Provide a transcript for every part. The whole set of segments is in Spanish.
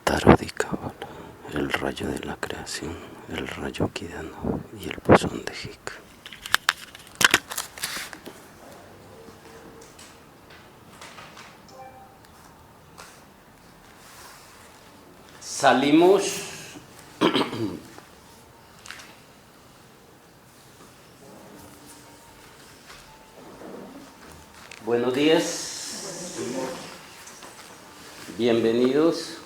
Tarot y Cábala, el rayo de la creación, el rayo quidano y el bosón de Higgs. Salimos buenos días, bienvenidos.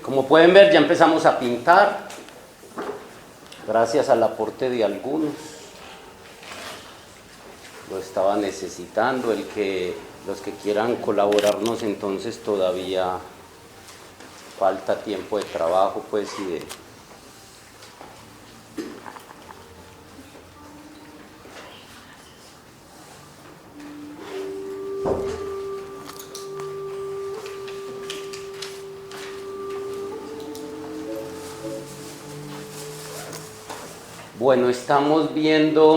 Como pueden ver, ya empezamos a pintar, gracias al aporte de algunos. Lo estaba necesitando, los que quieran colaborarnos, entonces todavía falta tiempo de trabajo, pues, y de... Bueno, estamos viendo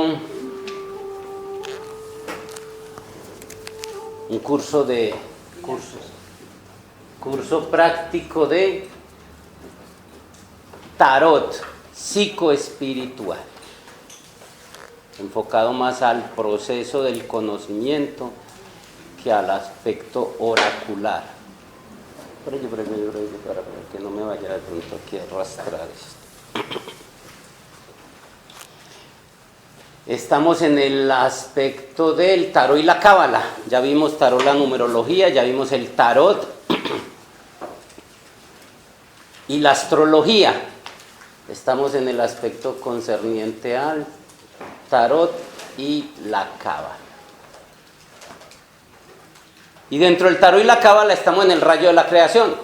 un curso práctico de tarot psicoespiritual, enfocado más al proceso del conocimiento que al aspecto oracular. Para que no me vaya de pronto aquí a arrastrar esto. Estamos en el aspecto del tarot y la cábala. Ya vimos tarot, la numerología, ya vimos el tarot y la astrología. Estamos en el aspecto concerniente al tarot y la cábala. Y dentro del tarot y la cábala estamos en el rayo de la creación.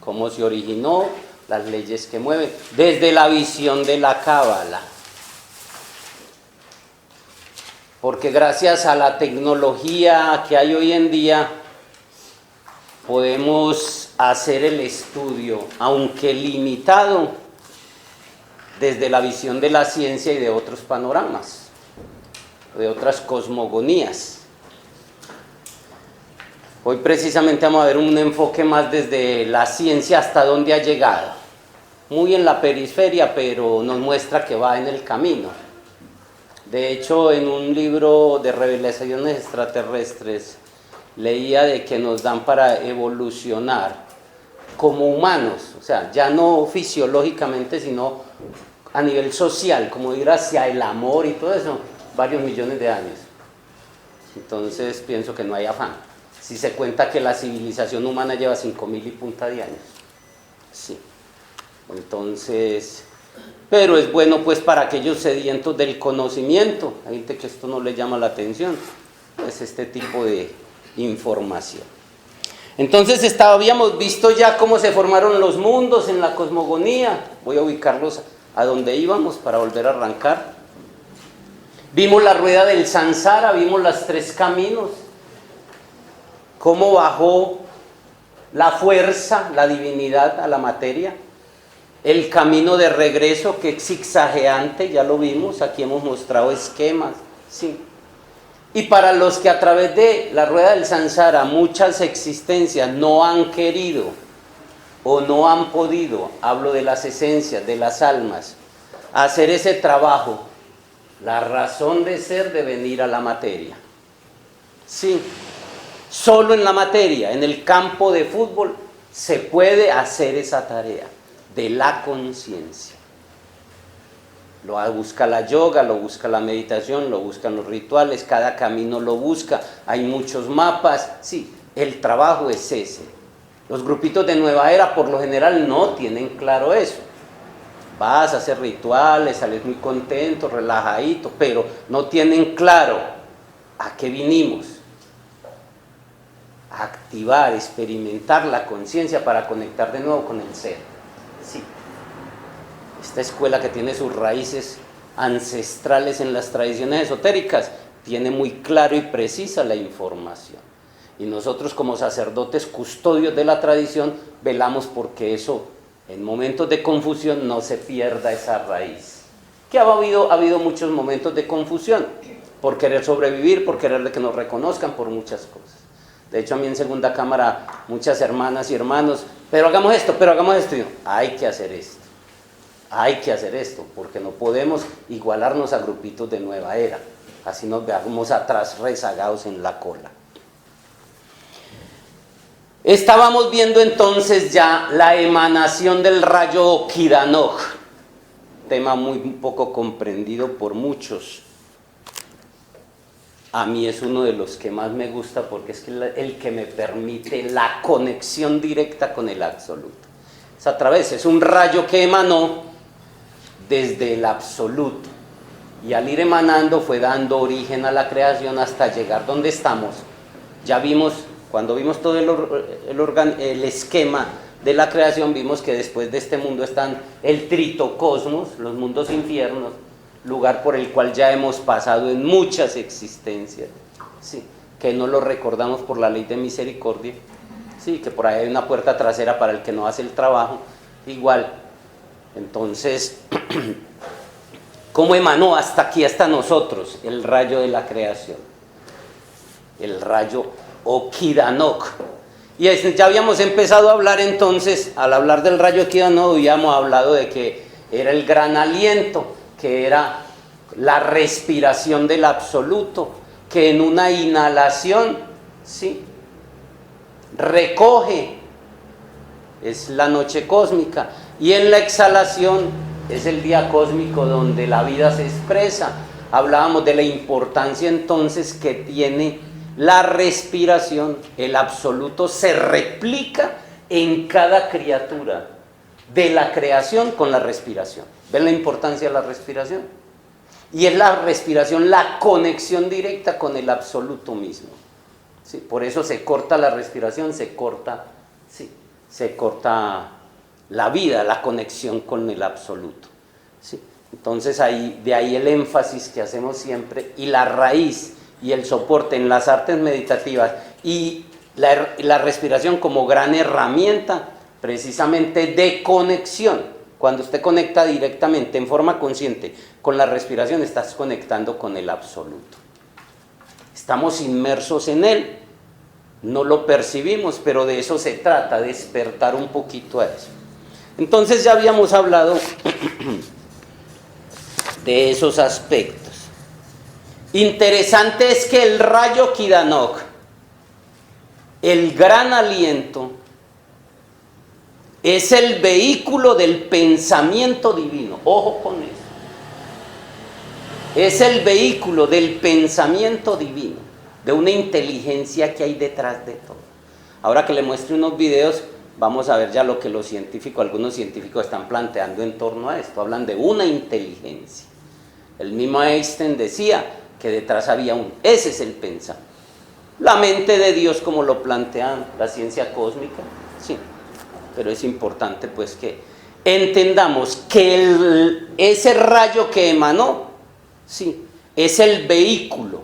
Cómo se originó, las leyes que mueven, desde la visión de la cábala. Porque gracias a la tecnología que hay hoy en día, podemos hacer el estudio, aunque limitado, desde la visión de la ciencia y de otros panoramas, de otras cosmogonías. Hoy precisamente vamos a ver un enfoque más desde la ciencia hasta dónde ha llegado. Muy en la periferia, pero nos muestra que va en el camino. De hecho, en un libro de revelaciones extraterrestres, leía de que nos dan para evolucionar como humanos, o sea, ya no fisiológicamente, sino a nivel social, como ir hacia el amor y todo eso, varios millones de años. Entonces, pienso que no hay afán. Si se cuenta que la civilización humana lleva 5.000 y punta de años. Sí. Entonces... pero es bueno pues para aquellos sedientos del conocimiento, hay gente que esto no le llama la atención, es este tipo de información. Entonces habíamos visto ya cómo se formaron los mundos en la cosmogonía, voy a ubicarlos a donde íbamos para volver a arrancar. Vimos la rueda del samsara, vimos los 3 caminos, cómo bajó la fuerza, la divinidad a la materia. El camino de regreso, que es zigzagueante, ya lo vimos, aquí hemos mostrado esquemas, sí. Y para los que a través de la rueda del samsara muchas existencias no han querido o no han podido, hablo de las esencias, de las almas, hacer ese trabajo, la razón de ser de venir a la materia. Sí, solo en la materia, en el campo de fútbol, se puede hacer esa tarea de la conciencia. Lo busca la yoga, lo busca la meditación, lo buscan los rituales, cada camino lo busca, hay muchos mapas, sí, el trabajo es ese. Los grupitos de nueva era por lo general no tienen claro eso. Vas a hacer rituales, sales muy contento, relajadito, pero no tienen claro a qué vinimos. A activar, experimentar la conciencia para conectar de nuevo con el ser. Sí. Esta escuela que tiene sus raíces ancestrales en las tradiciones esotéricas tiene muy claro y precisa la información. Y nosotros como sacerdotes custodios de la tradición velamos porque eso en momentos de confusión no se pierda esa raíz. Que ha habido muchos momentos de confusión, por querer sobrevivir, por querer que nos reconozcan, por muchas cosas. De hecho, a mí en segunda cámara, muchas hermanas y hermanos, pero hagamos esto, y yo, hay que hacer esto, porque no podemos igualarnos a grupitos de nueva era, así nos veamos atrás rezagados en la cola. Estábamos viendo entonces ya la emanación del rayo Okidanok, tema muy poco comprendido por muchos. A mí es uno de los que más me gusta porque es el que me permite la conexión directa con el absoluto. Es un rayo que emanó desde el absoluto y al ir emanando fue dando origen a la creación hasta llegar donde estamos. Ya vimos, cuando vimos todo el esquema de la creación, vimos que después de este mundo están el tritocosmos, los mundos infiernos, lugar por el cual ya hemos pasado en muchas existencias, sí, que no lo recordamos por la ley de misericordia, sí, que por ahí hay una puerta trasera para el que no hace el trabajo, igual. Entonces, ¿cómo emanó hasta aquí, hasta nosotros, el rayo de la creación? El rayo Okidanok. Y ya habíamos empezado a hablar entonces, al hablar del rayo Okidanok, habíamos hablado de que era el gran aliento, que era la respiración del absoluto, que en una inhalación, ¿sí?, recoge, es la noche cósmica, y en la exhalación es el día cósmico donde la vida se expresa. Hablábamos de la importancia entonces que tiene la respiración. El absoluto se replica en cada criatura de la creación con la respiración. ¿Ven la importancia de la respiración? Y es la respiración la conexión directa con el absoluto mismo. ¿Sí? Por eso se corta la respiración, se corta la vida, la conexión con el absoluto. ¿Sí? Entonces de ahí el énfasis que hacemos siempre, y la raíz y el soporte en las artes meditativas y la respiración como gran herramienta precisamente de conexión. Cuando usted conecta directamente, en forma consciente, con la respiración, estás conectando con el absoluto. Estamos inmersos en él, no lo percibimos, pero de eso se trata, despertar un poquito a eso. Entonces ya habíamos hablado de esos aspectos. Interesante es que el rayo Okidanok, el gran aliento, es el vehículo del pensamiento divino. Ojo con eso. Es el vehículo del pensamiento divino, de una inteligencia que hay detrás de todo. Ahora que le muestre unos videos, vamos a ver ya lo que algunos científicos están planteando en torno a esto. Hablan de una inteligencia. El mismo Einstein decía que detrás había ese es el pensamiento. La mente de Dios, como lo plantea la ciencia cósmica, sí. Pero es importante pues que entendamos que ese rayo que emanó, sí, es el vehículo.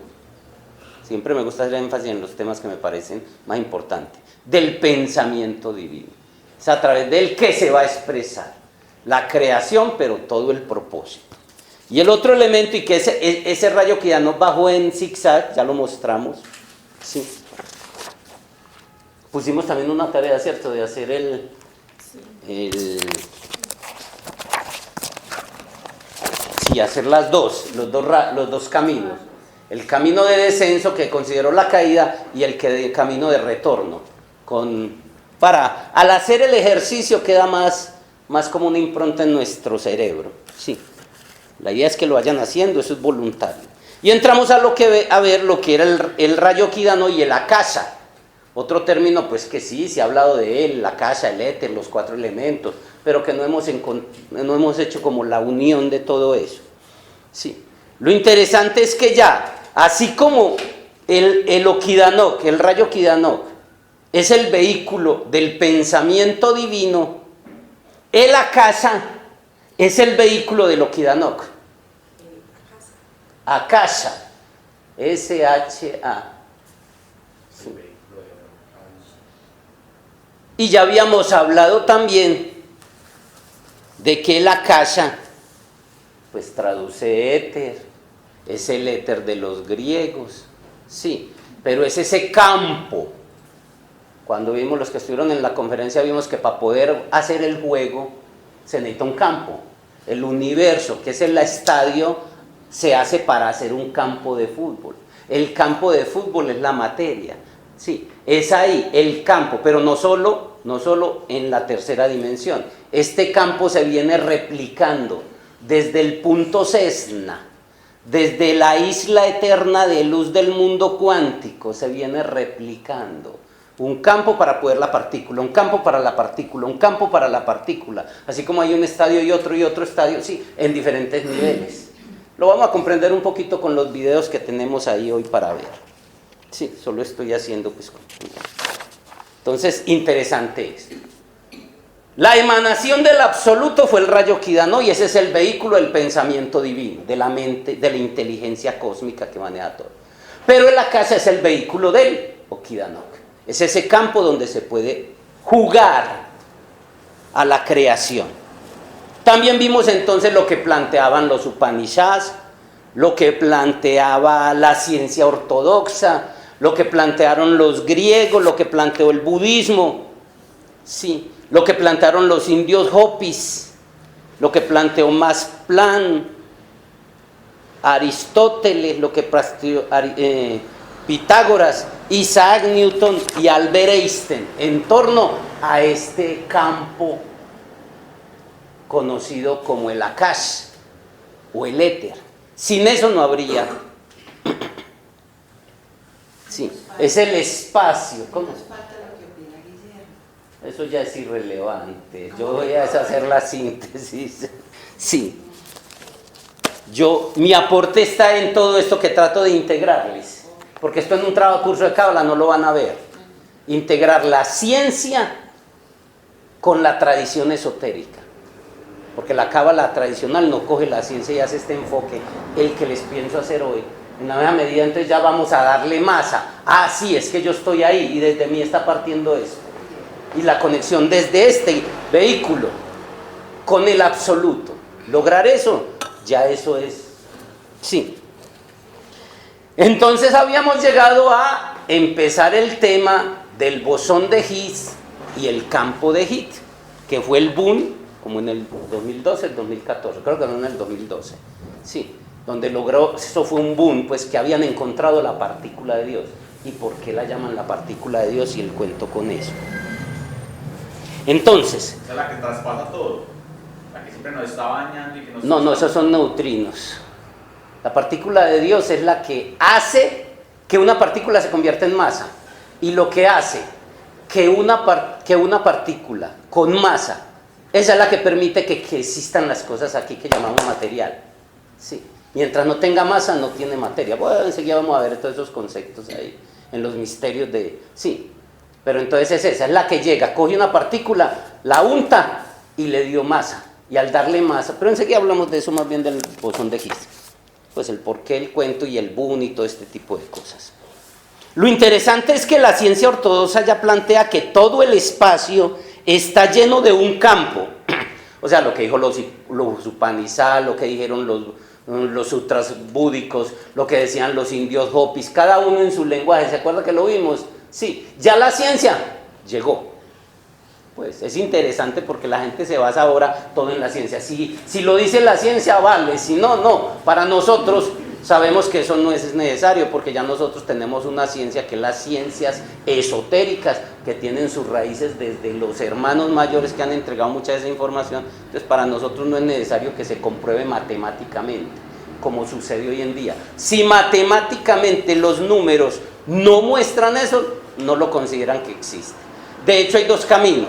Siempre me gusta hacer énfasis en los temas que me parecen más importantes, del pensamiento divino. Es a través del que se va a expresar la creación, pero todo el propósito. Y el otro elemento, y que ese rayo que ya nos bajó en zigzag, ya lo mostramos, sí. Pusimos también una tarea, ¿cierto?, de hacer hacer los dos caminos. El camino de descenso, que consideró la caída, y el camino de retorno. Al hacer el ejercicio queda más como una impronta en nuestro cerebro. Sí. La idea es que lo vayan haciendo, eso es voluntario. Y entramos a ver lo que era el rayo Okidanok y el akasha. Otro término, pues que sí, se ha hablado de él, la akasha, el éter, los 4 elementos, pero que no hemos hecho como la unión de todo eso. Sí. Lo interesante es que ya, así como el Okidanok, el rayo Okidanok, es el vehículo del pensamiento divino, el akasha es el vehículo del Okidanok. Akasha, S-H-A. Sí. Y ya habíamos hablado también de que la akasha, pues traduce éter, es el éter de los griegos, sí, pero es ese campo. Cuando vimos, los que estuvieron en la conferencia, vimos que para poder hacer el juego se necesita un campo. El universo, que es el estadio, se hace para hacer un campo de fútbol. El campo de fútbol es la materia, sí, es ahí el campo, pero no solo en la tercera dimensión. Este campo se viene replicando desde el punto Cessna, desde la isla eterna de luz del mundo cuántico, se viene replicando. Un campo para poder la partícula, un campo para la partícula, un campo para la partícula. Así como hay un estadio y otro estadio, sí, en diferentes niveles. Lo vamos a comprender un poquito con los videos que tenemos ahí hoy para ver. Sí, solo estoy haciendo pues. Entonces, interesante esto. La emanación del absoluto fue el rayo Kidano, y ese es el vehículo del pensamiento divino, de la mente, de la inteligencia cósmica que maneja todo. Pero el akasha es el vehículo del Okidanok. Es ese campo donde se puede jugar a la creación. También vimos entonces lo que planteaban los Upanishads, lo que planteaba la ciencia ortodoxa, lo que plantearon los griegos, lo que planteó el budismo, sí, lo que plantearon los indios Hopis, lo que planteó Max Planck, Aristóteles, lo que planteó Pitágoras, Isaac Newton y Albert Einstein en torno a este campo conocido como el akasha o el éter. Sin eso no habría. Sí, es el espacio. ¿Cómo? Eso ya es irrelevante. Yo voy a hacer la síntesis. Sí. Mi aporte está en todo esto que trato de integrarles. Porque esto en un curso de Cábala no lo van a ver. Integrar la ciencia con la tradición esotérica. Porque la Cábala tradicional no coge la ciencia y hace este enfoque, el que les pienso hacer hoy. En la misma medida, entonces ya vamos a darle masa. Ah, sí, es que yo estoy ahí y desde mí está partiendo esto. Y la conexión desde este vehículo con el absoluto. Lograr eso, ya eso es. Sí. Entonces habíamos llegado a empezar el tema del bosón de Higgs y el campo de Higgs, que fue el boom, como en el 2012, el 2014, creo que no en el 2012, sí, donde logró, eso fue un boom, pues que habían encontrado la partícula de Dios. ¿Y por qué la llaman la partícula de Dios? Y el cuento con eso. Entonces... Esa es la que traspasa todo, la que siempre nos está bañando y que nos... No, esos son neutrinos. La partícula de Dios es la que hace que una partícula se convierta en masa. Y lo que hace que una partícula con masa, esa es la que permite que existan las cosas aquí que llamamos material. Sí. Mientras no tenga masa, no tiene materia. Bueno, enseguida vamos a ver todos esos conceptos ahí, en los misterios de... Sí, pero entonces es la que llega, coge una partícula, la unta y le dio masa. Y al darle masa, pero enseguida hablamos de eso, más bien del bosón de Higgs. Pues el porqué, el cuento y el boom y todo este tipo de cosas. Lo interesante es que la ciencia ortodoxa ya plantea que todo el espacio está lleno de un campo. O sea, lo que dijo los Upanishads, lo que dijeron los sutras búdicos, lo que decían los indios Hopis, cada uno en su lenguaje. ¿Se acuerda que lo vimos? Sí, ya la ciencia llegó. Pues es interesante porque la gente se basa ahora todo en la ciencia. Si lo dice la ciencia, vale. Si no, no. Para nosotros sabemos que eso no es necesario porque ya nosotros tenemos una ciencia que es las ciencias esotéricas que tienen sus raíces desde los hermanos mayores que han entregado mucha de esa información. Entonces para nosotros no es necesario que se compruebe matemáticamente como sucede hoy en día. Si matemáticamente los números no muestran eso, no lo consideran que existe. De hecho hay dos caminos.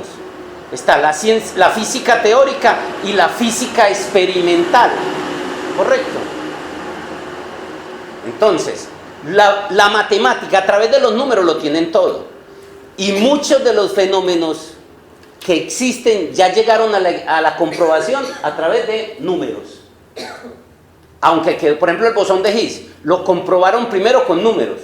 Está la física teórica y la física experimental. ¿Correcto? Entonces, la matemática a través de los números lo tienen todo. Y muchos de los fenómenos que existen ya llegaron a la comprobación a través de números. Aunque, por ejemplo, el bosón de Higgs lo comprobaron primero con números.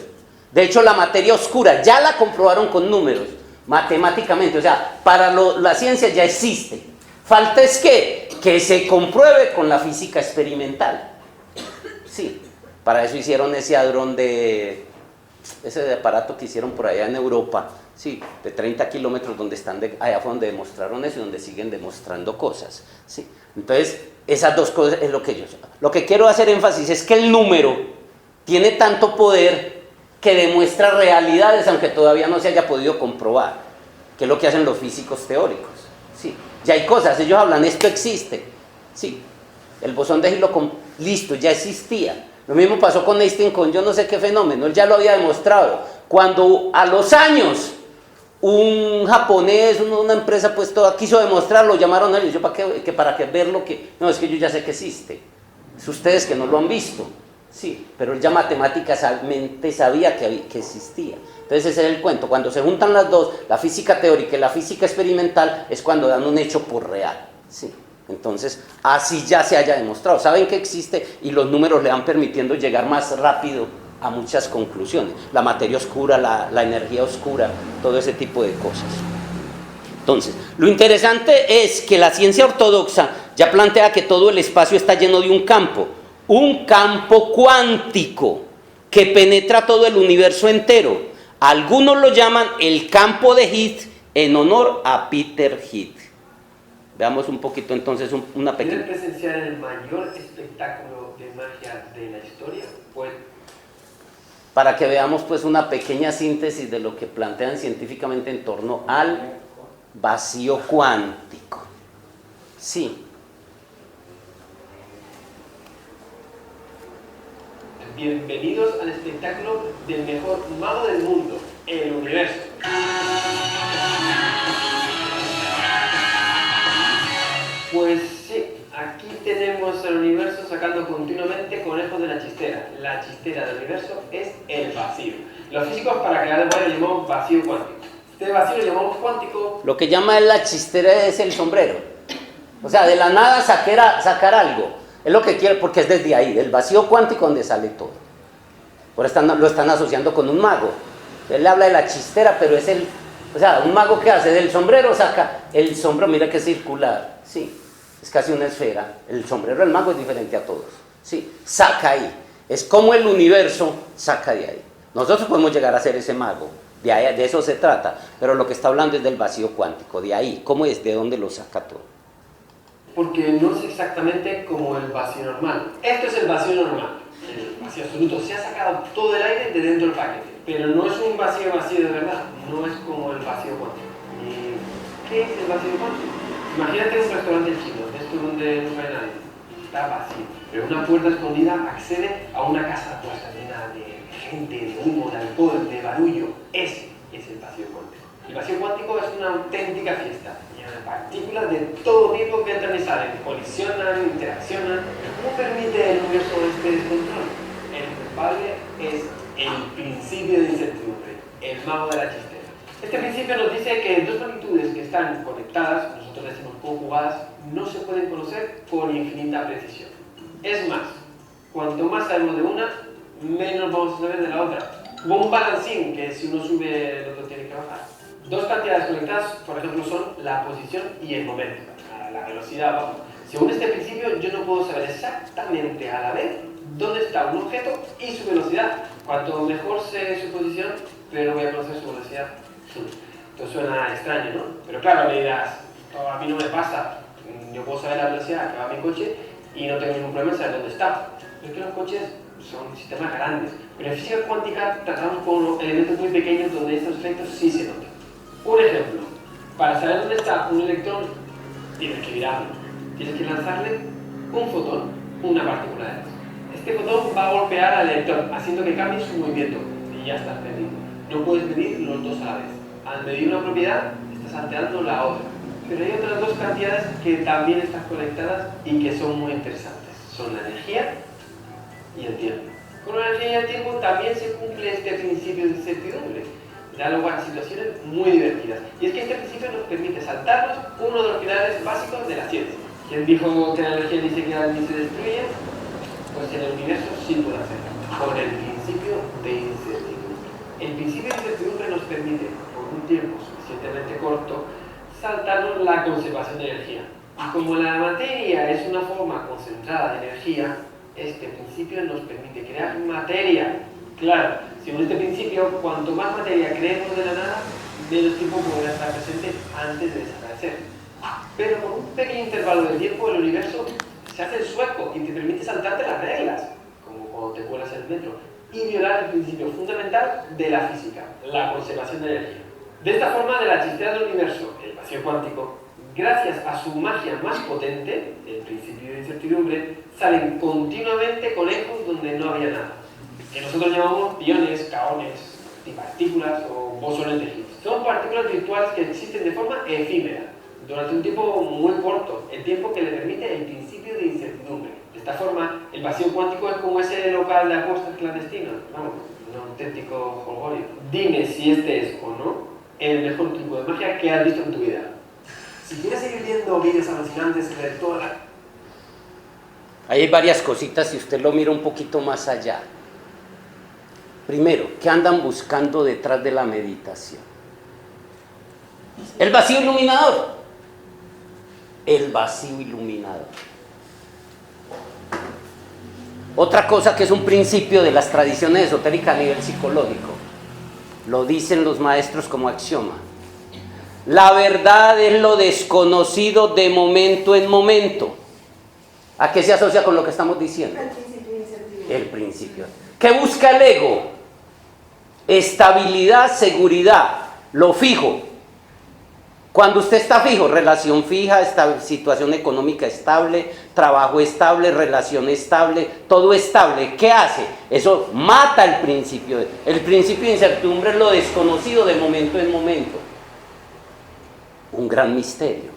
De hecho, la materia oscura ya la comprobaron con números. Matemáticamente, o sea, para la ciencia ya existe. Falta es que que se compruebe con la física experimental. Sí, para eso hicieron ese hadrón ese aparato que hicieron por allá en Europa, sí, de 30 kilómetros, donde allá fue donde demostraron eso y donde siguen demostrando cosas. Sí. Entonces, esas dos cosas es lo que quiero hacer énfasis es que el número tiene tanto poder que demuestra realidades, aunque todavía no se haya podido comprobar, que es lo que hacen los físicos teóricos. Sí. Ya hay cosas, ellos hablan, esto existe. Sí. El bosón de Higgs, listo, ya existía. Lo mismo pasó con Einstein, con yo no sé qué fenómeno, él ya lo había demostrado. Cuando a los años un japonés, una empresa pues toda quiso demostrarlo, llamaron a él, yo para qué verlo, no, es que yo ya sé que existe. Es ustedes que no lo han visto. Sí, pero él ya matemáticamente sabía que existía. Entonces ese es el cuento, cuando se juntan las dos, la física teórica y la física experimental, es cuando dan un hecho por real. Sí. Entonces, así ya se haya demostrado, saben que existe y los números le van permitiendo llegar más rápido a muchas conclusiones. La materia oscura, la energía oscura, todo ese tipo de cosas. Entonces, lo interesante es que la ciencia ortodoxa ya plantea que todo el espacio está lleno de un campo cuántico que penetra todo el universo entero. Algunos lo llaman el campo de Higgs en honor a Peter Higgs. Veamos un poquito entonces una pequeña... ¿Quieren presenciar el mayor espectáculo de magia de la historia? Pues... Para que veamos pues una pequeña síntesis de lo que plantean científicamente en torno al vacío cuántico. Sí. Bienvenidos al espectáculo del mejor mago del mundo, el universo. Pues sí, aquí tenemos el universo sacando continuamente conejos de la chistera. La chistera del universo es el vacío. Los físicos, para crear el vacío, lo llamamos vacío cuántico. Este vacío lo llamamos cuántico. Lo que llama la chistera es el sombrero. O sea, de la nada sacar algo. Es lo que quiere, porque es desde ahí, del vacío cuántico donde sale todo. Por eso lo están asociando con un mago. Él le habla de la chistera, pero es o sea, un mago que hace del sombrero, saca el sombrero, mira que es circular, sí, es casi una esfera. El sombrero del mago es diferente a todos, sí, saca ahí. Es como el universo saca de ahí. Nosotros podemos llegar a ser ese mago, de eso se trata, pero lo que está hablando es del vacío cuántico, de ahí, ¿cómo es? ¿De dónde lo saca todo? Porque no es exactamente como el vacío normal. Esto es el vacío normal, el vacío absoluto. Se ha sacado todo el aire de dentro del paquete, pero no es un vacío de verdad, no es como el vacío cuántico. ¿Qué es el vacío cuántico? Imagínate un restaurante chino, de esto donde no hay nadie, está vacío, pero una puerta escondida accede a una casa puesta llena de gente, de humo, de alcohol, de barullo. Ese es el vacío cuántico. El vacío cuántico es una auténtica fiesta, llena de partículas de todo tipo que entran y salen, colisionan, interaccionan. ¿Cómo permite el universo este descontrol? El culpable es el principio de incertidumbre, el mago de la chistera. Este principio nos dice que dos magnitudes que están conectadas, nosotros decimos conjugadas, no se pueden conocer con infinita precisión. Es más, cuanto más sabemos de una, menos vamos a saber de la otra. Como un balancín, que si uno sube, el otro tiene que bajar. Dos cantidades conectadas, por ejemplo, son la posición y el momento, la velocidad, vamos. Según este principio, yo no puedo saber exactamente a la vez dónde está un objeto y su velocidad. Cuanto mejor sé su posición, pero voy a conocer su velocidad. Esto suena extraño, ¿no? Pero claro, me dirás, a mí no me pasa. Yo puedo saber la velocidad que va mi coche y no tengo ningún problema en saber dónde está. Pero es que los coches son sistemas grandes. Pero en física cuántica tratamos con elementos muy pequeños donde estos efectos sí se notan. Un ejemplo, para saber dónde está un electrón, tienes que mirarlo. Tienes que lanzarle un fotón, una partícula de luz. Este fotón va a golpear al electrón, haciendo que cambie su movimiento. Y ya estás perdido. No puedes medir los dos a la vez. Al medir una propiedad, estás alterando la otra. Pero hay otras dos cantidades que también están conectadas y que son muy interesantes. Son la energía y el tiempo. Con la energía y el tiempo también se cumple este principio de incertidumbre. Da lugar a situaciones muy divertidas. Y es que este principio nos permite saltarnos uno de los pilares básicos de la ciencia. ¿Quién dijo que la energía ni se crea ni se destruye? Pues en el universo sí puede hacerlo, con el principio de incertidumbre. El principio de incertidumbre nos permite, por un tiempo suficientemente corto, saltarnos la conservación de energía. Y como la materia es una forma concentrada de energía, este principio nos permite crear materia. Claro, según este principio, cuanto más materia creemos de la nada, menos tiempo podrá estar presente antes de desaparecer. Pero con un pequeño intervalo de tiempo, el universo se hace el sueco y te permite saltarte las reglas, como cuando te cuelas en el metro, y violar el principio fundamental de la física, la conservación de energía. De esta forma, de la chistera del universo, el vacío cuántico, gracias a su magia más potente, el principio de incertidumbre, salen continuamente conejos donde no había nada, que nosotros llamamos piones, caones, antipartículas o bosones de Higgs. Son partículas virtuales que existen de forma efímera, durante un tiempo muy corto, el tiempo que le permite el principio de incertidumbre. De esta forma, el vacío cuántico es como ese local de apuestas clandestino, vamos, un auténtico jolgorio. Dime si este es o no el mejor truco de magia que has visto en tu vida. Si quieres seguir viendo vídeos alucinantes de toda la... Ahí hay varias cositas si usted lo mira un poquito más allá. Primero, ¿qué andan buscando detrás de la meditación? El vacío iluminador. El vacío iluminador. Otra cosa que es un principio de las tradiciones esotéricas a nivel psicológico. Lo dicen los maestros como axioma. La verdad es lo desconocido de momento en momento. ¿A qué se asocia con lo que estamos diciendo? El principio de incertidumbre. El principio. ¿Qué busca el ego? Estabilidad, seguridad, lo fijo. Cuando usted está fijo, relación fija, situación económica estable, trabajo estable, relación estable, todo estable. ¿Qué hace? Eso mata el principio. El principio de incertidumbre es lo desconocido de momento en momento. Un gran misterio.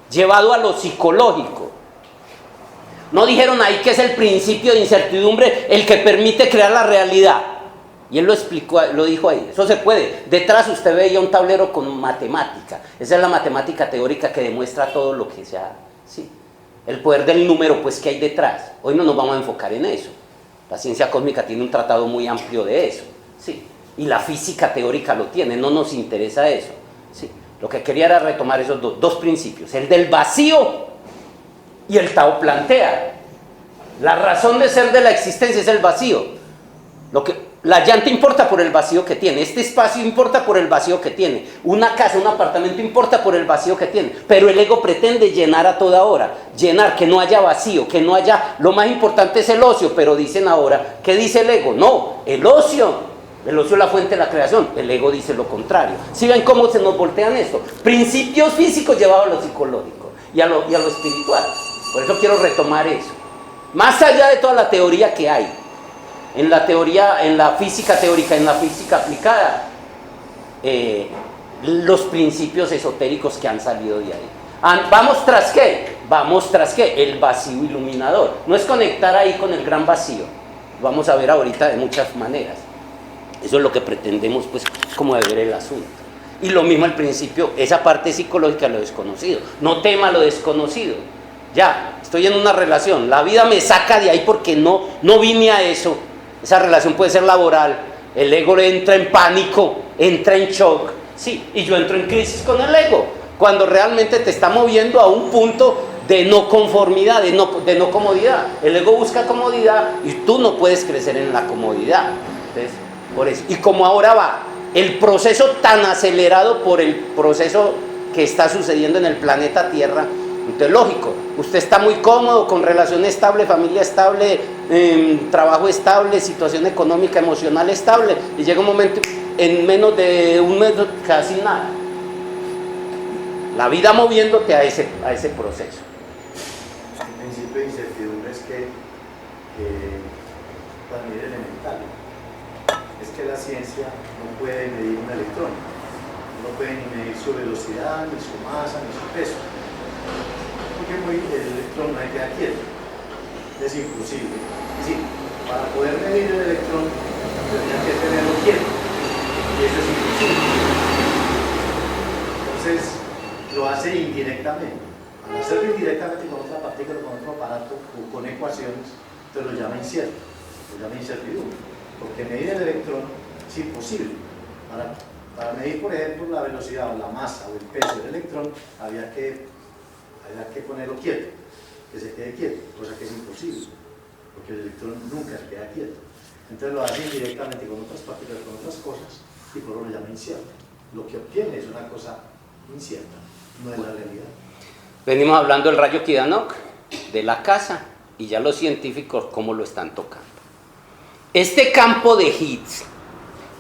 Llevado a lo psicológico. No dijeron ahí que es el principio de incertidumbre el que permite crear la realidad. Y él lo explicó, lo dijo ahí. Eso se puede. Detrás usted veía un tablero con matemática. Esa es la matemática teórica que demuestra todo lo que se ha... Sí. El poder del número, pues, ¿qué hay detrás? Hoy no nos vamos a enfocar en eso. La ciencia cósmica tiene un tratado muy amplio de eso. Sí. Y la física teórica lo tiene. No nos interesa eso. Sí. Lo que quería era retomar esos dos principios. El del vacío y el Tao plantea. La razón de ser de la existencia es el vacío. La llanta importa por el vacío que tiene. Este espacio importa por el vacío que tiene. Una casa, un apartamento importa por el vacío que tiene. Pero el ego pretende llenar a toda hora. Llenar, que no haya vacío, que no haya... Lo más importante es el ocio. Pero dicen ahora, ¿qué dice el ego? No, el ocio. El ocio es la fuente de la creación. El ego dice lo contrario. ¿Sí ven cómo se nos voltean esto? Principios físicos llevados a lo psicológico y a lo espiritual. Por eso quiero retomar eso. Más allá de toda la teoría que hay, en la teoría, en la física teórica, en la física aplicada, los principios esotéricos que han salido de ahí. ¿Vamos tras qué? Vamos tras qué? El vacío iluminador. No es conectar ahí con el gran vacío. Vamos a ver ahorita de muchas maneras. Eso es lo que pretendemos, pues, como de ver el asunto. Y lo mismo al principio, esa parte psicológica, lo desconocido. No tema lo desconocido. Ya, estoy en una relación, la vida me saca de ahí porque no vine a eso. Esa relación puede ser laboral, el ego entra en pánico, entra en shock, sí, y yo entro en crisis con el ego, cuando realmente te está moviendo a un punto de no conformidad, de no comodidad. El ego busca comodidad y tú no puedes crecer en la comodidad. Entonces, por eso. Y como ahora va el proceso tan acelerado por el proceso que está sucediendo en el planeta Tierra, entonces, lógico, usted está muy cómodo con relación estable, familia estable, trabajo estable, situación económica, emocional estable, y llega un momento, en menos de un mes, casi nada. La vida moviéndote a ese proceso. El principio de incertidumbre es que también es elemental. Es que la ciencia no puede medir un electrón, no puede ni medir su velocidad, ni su masa, ni su peso. Porque el electrón no hay que quedar quieto, es imposible. Es decir, para poder medir el electrón tendría que tenerlo quieto, y eso es imposible. Entonces lo hace indirectamente. Al hacerlo indirectamente con otra partícula, con otro aparato o con ecuaciones, entonces lo llama incierto, lo llama incertidumbre, porque medir el electrón es imposible. Para medir, por ejemplo, la velocidad o la masa o el peso del electrón, había que ponerlo quieto, que se quede quieto, cosa que es imposible, porque el electrón nunca se queda quieto. Entonces lo hacen directamente con otras partículas, con otras cosas, y por eso lo llaman incierto. Lo que obtiene es una cosa incierta, no es la realidad. Venimos hablando del rayo Kidanoc, de la casa, y ya los científicos cómo lo están tocando. Este campo de Higgs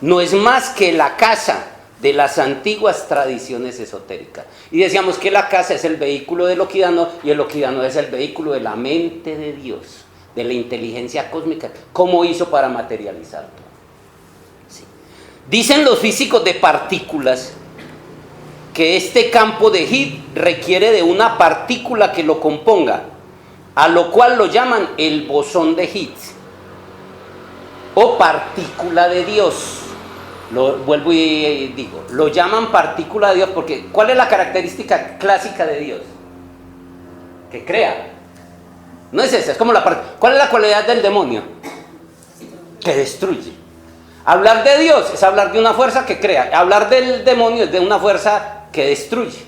no es más que la casa de las antiguas tradiciones esotéricas. Y decíamos que la casa es el vehículo del Oquidano, y el Oquidano es el vehículo de la mente de Dios, de la inteligencia cósmica. ¿Cómo hizo para materializar todo? Sí. Dicen los físicos de partículas que este campo de Higgs requiere de una partícula que lo componga, a lo cual lo llaman el bosón de Higgs o partícula de Dios. Lo vuelvo y digo, lo llaman partícula de Dios porque ¿cuál es la característica clásica de Dios? Que crea. No es esa, es como ¿cuál es la cualidad del demonio? Que destruye. Hablar de Dios es hablar de una fuerza que crea. Hablar del demonio es de una fuerza que destruye.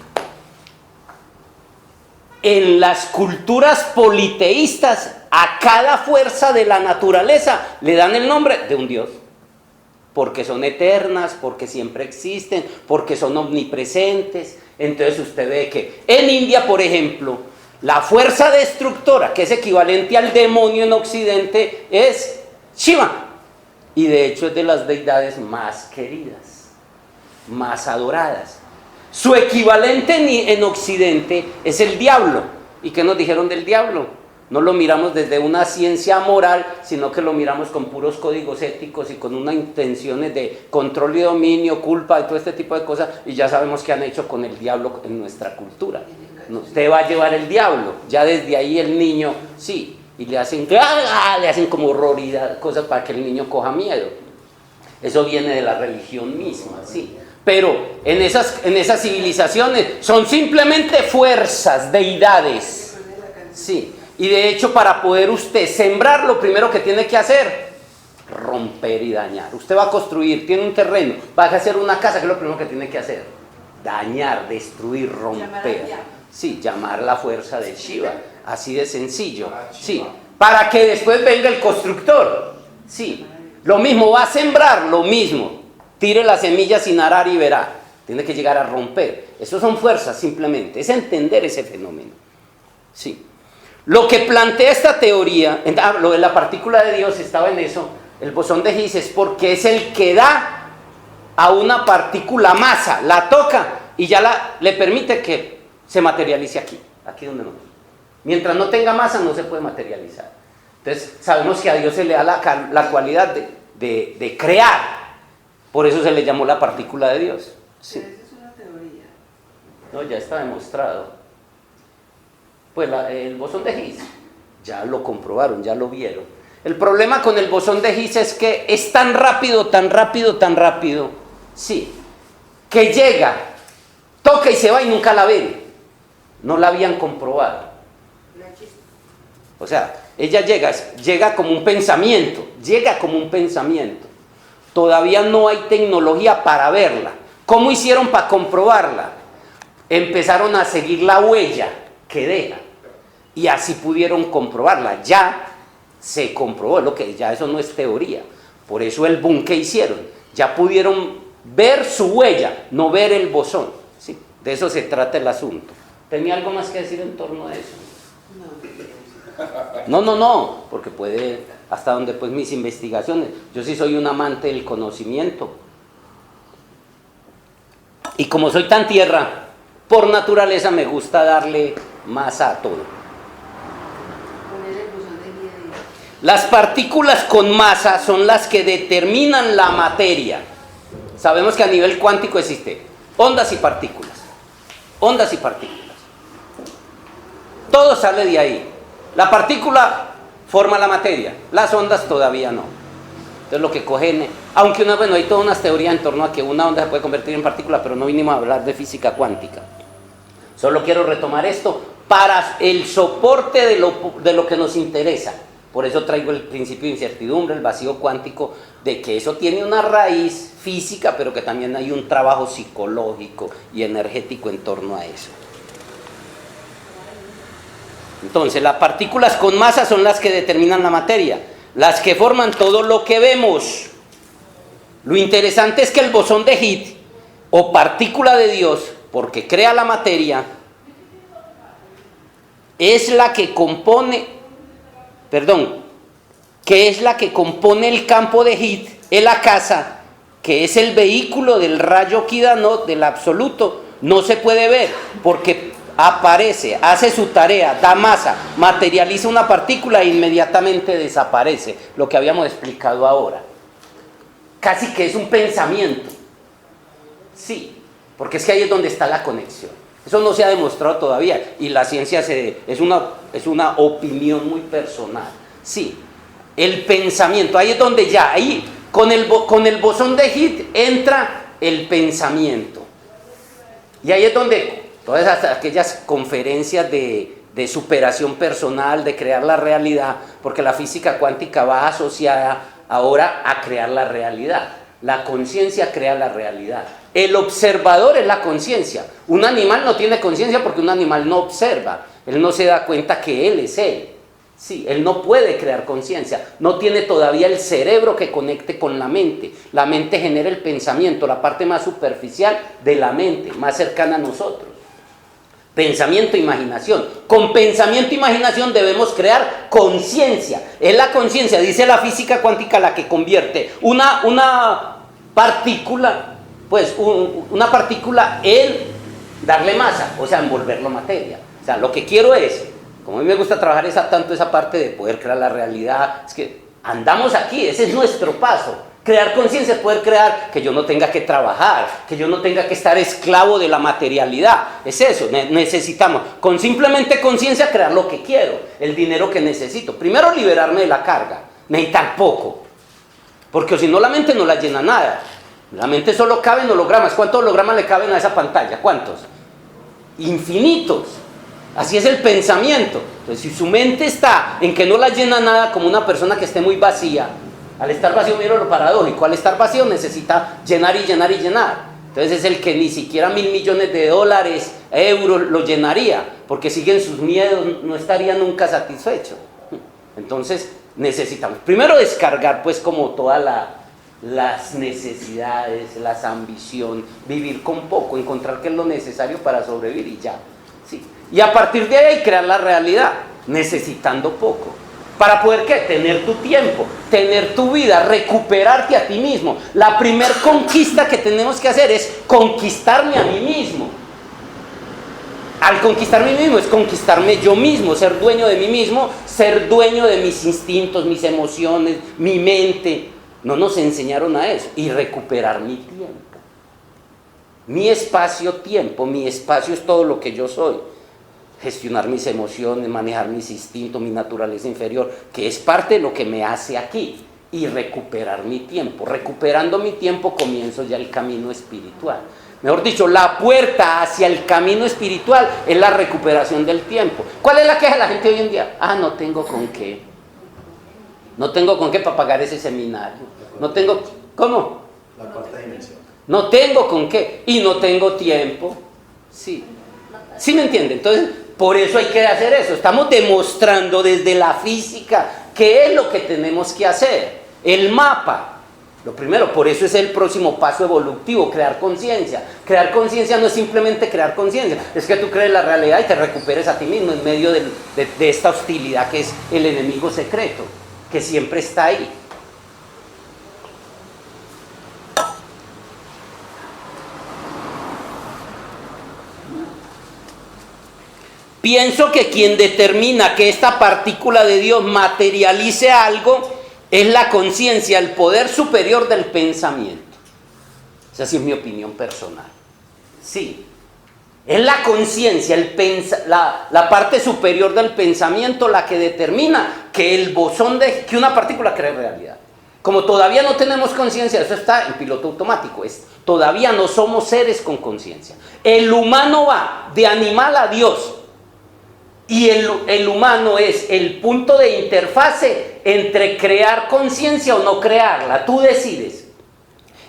En las culturas politeístas, a cada fuerza de la naturaleza le dan el nombre de un Dios. Porque son eternas, porque siempre existen, porque son omnipresentes. Entonces usted ve que en India, por ejemplo, la fuerza destructora, que es equivalente al demonio en Occidente, es Shiva. Y de hecho es de las deidades más queridas, más adoradas. Su equivalente en Occidente es el diablo. ¿Y qué nos dijeron del diablo? No lo miramos desde una ciencia moral, sino que lo miramos con puros códigos éticos y con unas intenciones de control y dominio, culpa y todo este tipo de cosas. Y ya sabemos qué han hecho con el diablo en nuestra cultura. Usted va a llevar el diablo. Ya desde ahí el niño, sí, y le hacen como horror y cosas para que el niño coja miedo. Eso viene de la religión misma, sí. Pero en esas civilizaciones son simplemente fuerzas, deidades. Sí. Y de hecho, para poder usted sembrar, lo primero que tiene que hacer, romper y dañar. Usted va a construir, tiene un terreno, va a hacer una casa, ¿qué es lo primero que tiene que hacer? Dañar, destruir, romper. Sí, llamar la fuerza de Shiva. Así de sencillo. Sí. Para que después venga el constructor. Sí. Lo mismo, va a sembrar, lo mismo. Tire la semilla sin arar y verá. Tiene que llegar a romper. Eso son fuerzas simplemente. Es entender ese fenómeno. Sí. Lo que plantea esta teoría, lo de la partícula de Dios estaba en eso, el bosón de Higgs es porque es el que da a una partícula masa, la toca y ya le permite que se materialice aquí donde no. Mientras no tenga masa no se puede materializar. Entonces sabemos que a Dios se le da la cualidad de crear, por eso se le llamó la partícula de Dios. Sí. Pero esa es una teoría. No, ya está demostrado. Pues el bosón de Higgs, ya lo comprobaron, ya lo vieron. El problema con el bosón de Higgs es que es tan rápido, sí, que llega, toca y se va y nunca la ven. No la habían comprobado. O sea, ella llega como un pensamiento, Todavía no hay tecnología para verla. ¿Cómo hicieron para comprobarla? Empezaron a seguir la huella que deja. Y así pudieron comprobarla. Ya se comprobó, ya eso no es teoría. Por eso el boom que hicieron. Ya pudieron ver su huella, no ver el bosón. ¿Sí? De eso se trata el asunto. ¿Tenía algo más que decir en torno a eso? No, porque puede, hasta donde pues mis investigaciones. Yo sí soy un amante del conocimiento. Y como soy tan tierra, por naturaleza me gusta darle masa a todo. Las partículas con masa son las que determinan la materia. Sabemos que a nivel cuántico existe ondas y partículas. Todo sale de ahí. La partícula forma la materia, las ondas todavía no. Entonces lo que cogen, aunque hay todas unas teorías en torno a que una onda se puede convertir en partícula, pero no vinimos a hablar de física cuántica. Solo quiero retomar esto para el soporte de lo que nos interesa. Por eso traigo el principio de incertidumbre, el vacío cuántico, de que eso tiene una raíz física, pero que también hay un trabajo psicológico y energético en torno a eso. Entonces, las partículas con masa son las que determinan la materia, las que forman todo lo que vemos. Lo interesante es que el bosón de Higgs, o partícula de Dios, porque crea la materia, es la que compone, que es la que compone el campo de Higgs en la casa, que es el vehículo del rayo Kidano, del absoluto. No se puede ver, porque aparece, hace su tarea, da masa, materializa una partícula e inmediatamente desaparece, lo que habíamos explicado ahora. Casi que es un pensamiento. Sí, porque es que ahí es donde está la conexión. Eso no se ha demostrado todavía y la ciencia es una opinión muy personal. Sí, el pensamiento, ahí es donde ya, ahí con el bosón de Higgs entra el pensamiento. Y ahí es donde todas aquellas conferencias de superación personal, de crear la realidad, porque la física cuántica va asociada ahora a crear la realidad. La conciencia crea la realidad. El observador es la conciencia. Un animal no tiene conciencia porque un animal no observa. Él no se da cuenta que él es él. Sí, él no puede crear conciencia. No tiene todavía el cerebro que conecte con la mente. La mente genera el pensamiento, la parte más superficial de la mente, más cercana a nosotros. Pensamiento e imaginación. Con pensamiento e imaginación debemos crear conciencia. Es la conciencia, dice la física cuántica, la que convierte una partícula, una partícula en darle masa, o sea, en volverlo materia. O sea, lo que quiero es, como a mí me gusta trabajar tanto esa parte de poder crear la realidad, es que andamos aquí, ese es nuestro paso. Crear conciencia es poder crear que yo no tenga que trabajar, que yo no tenga que estar esclavo de la materialidad. Es eso, necesitamos con simplemente conciencia crear lo que quiero, el dinero que necesito. Primero liberarme de la carga, necesitar poco, porque si no la mente no la llena nada. La mente solo cabe en hologramas. ¿Cuántos hologramas le caben a esa pantalla? ¿Cuántos? Infinitos. Así es el pensamiento. Entonces, si su mente está en que no la llena nada, como una persona que esté muy vacía, al estar vacío, mira lo paradójico, al estar vacío necesita llenar y llenar y llenar. Entonces es el que ni siquiera $1.000 millones de dólares, euros, lo llenaría, porque siguen sus miedos, no estaría nunca satisfecho. Entonces necesitamos, primero descargar pues como todas las necesidades, las ambiciones, vivir con poco, encontrar qué es lo necesario para sobrevivir y ya. Sí. Y a partir de ahí crear la realidad, necesitando poco. ¿Para poder qué? Tener tu tiempo, tener tu vida, recuperarte a ti mismo. La primer conquista que tenemos que hacer es conquistarme a mí mismo. Al conquistarme a mí mismo es conquistarme yo mismo, ser dueño de mí mismo, ser dueño de mis instintos, mis emociones, mi mente. No nos enseñaron a eso. Y recuperar mi tiempo. Mi espacio-tiempo, mi espacio es todo lo que yo soy. Gestionar mis emociones, manejar mis instintos, mi naturaleza inferior, que es parte de lo que me hace aquí, y recuperar mi tiempo. Recuperando mi tiempo comienzo ya el camino espiritual. Mejor dicho, la puerta hacia el camino espiritual es la recuperación del tiempo. ¿Cuál es la queja de la gente hoy en día? No tengo con qué. No tengo con qué para pagar ese seminario. No tengo, ¿cómo? La cuarta dimensión. No tengo con qué y no tengo tiempo. Sí. ¿Sí me entiende? Entonces, por eso hay que hacer eso. Estamos demostrando desde la física qué es lo que tenemos que hacer. El mapa. Lo primero, por eso es el próximo paso evolutivo, crear conciencia. Crear conciencia no es simplemente crear conciencia, es que tú crees la realidad y te recuperes a ti mismo en medio de esta hostilidad que es el enemigo secreto, que siempre está ahí. Pienso que quien determina que esta partícula de Dios materialice algo es la conciencia, el poder superior del pensamiento. Esa sí es mi opinión personal. Sí, es la conciencia, la parte superior del pensamiento la que determina que el bosón que una partícula cree realidad. Como todavía no tenemos conciencia, eso está en piloto automático, todavía no somos seres con conciencia. El humano va de animal a Dios. Y el humano es el punto de interfase entre crear conciencia o no crearla. Tú decides.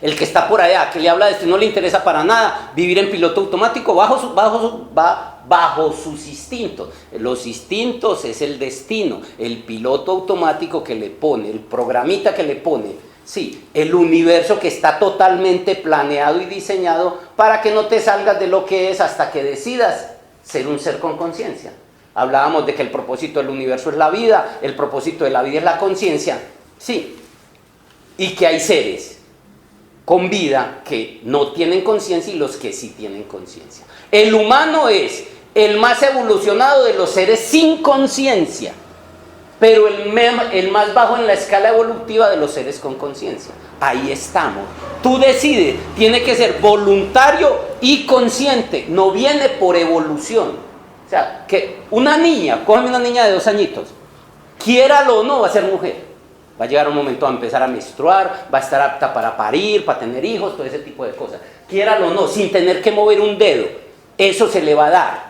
El que está por allá, que le habla de esto y no le interesa para nada vivir en piloto automático, va bajo sus instintos. Los instintos es el destino, el piloto automático que le pone, el programita que le pone, sí, el universo que está totalmente planeado y diseñado para que no te salgas de lo que es hasta que decidas ser un ser con conciencia. Hablábamos de que el propósito del universo es la vida, el propósito de la vida es la conciencia, sí, y que hay seres con vida que no tienen conciencia y los que sí tienen conciencia. El humano es el más evolucionado de los seres sin conciencia, pero el más bajo en la escala evolutiva de los seres con conciencia. Ahí estamos. Tú decides, tiene que ser voluntario y consciente, no viene por evolución. O sea, que una niña, cógeme una niña de 2 añitos, quiéralo o no, va a ser mujer. Va a llegar un momento a empezar a menstruar, va a estar apta para parir, para tener hijos, todo ese tipo de cosas. Quiéralo o no, sin tener que mover un dedo, eso se le va a dar.